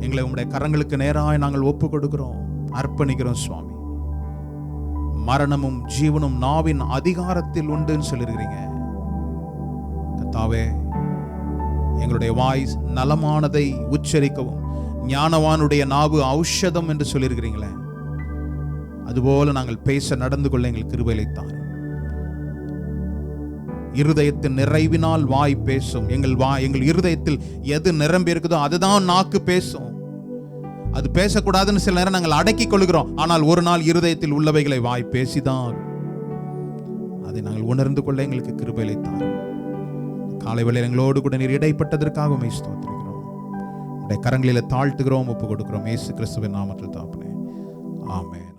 எங்களை உங்களுடைய கரங்களுக்கு நேராக நாங்கள் ஒப்பு கொடுக்கிறோம், அர்ப்பணிக்கிறோம் சுவாமி. மரணமும் ஜீவனும் நாவின் அதிகாரத்தில் உண்டுன்னு சொல்லிருக்கிறீங்க கர்த்தாவே. எங்களுடைய வாய் நலமானதை உச்சரிக்கவும், ஞானவானுடைய நாவு ஔஷதம் என்று சொல்லியிருக்கிறீங்களே, அதுபோல நாங்கள் பேச நடந்து கொள்ள எங்களுக்கு கிருபையை தாரும். இருதயத்தின் நிறைவினால் வாய் பேசும். எங்கள் இருதயத்தில் எது நிரம்பி இருக்குதோ அதுதான் நாக்கு பேசும். அது பேசக்கூடாதுன்னு சில நேரம் நாங்கள் அடக்கிக் கொள்கிறோம், ஆனால் ஒரு நாள் இருதயத்தில் உள்ளவைகளை வாய் பேசிதான் அதை நாங்கள் உணர்ந்து கொள்ள எங்களுக்கு கிருபையை தாரும். காலை வேளையில் எங்களோடு கூட நீர் இடைப்பட்டதற்காக உம்மை ஸ்தோத்திரிக்கிறோம். உம்முடைய கரங்களில் தாழ்த்துகிறோம், ஒப்பு கொடுக்கிறோம். இயேசு கிறிஸ்துவின் நாமத்தில் தாப்பனே, ஆமென்.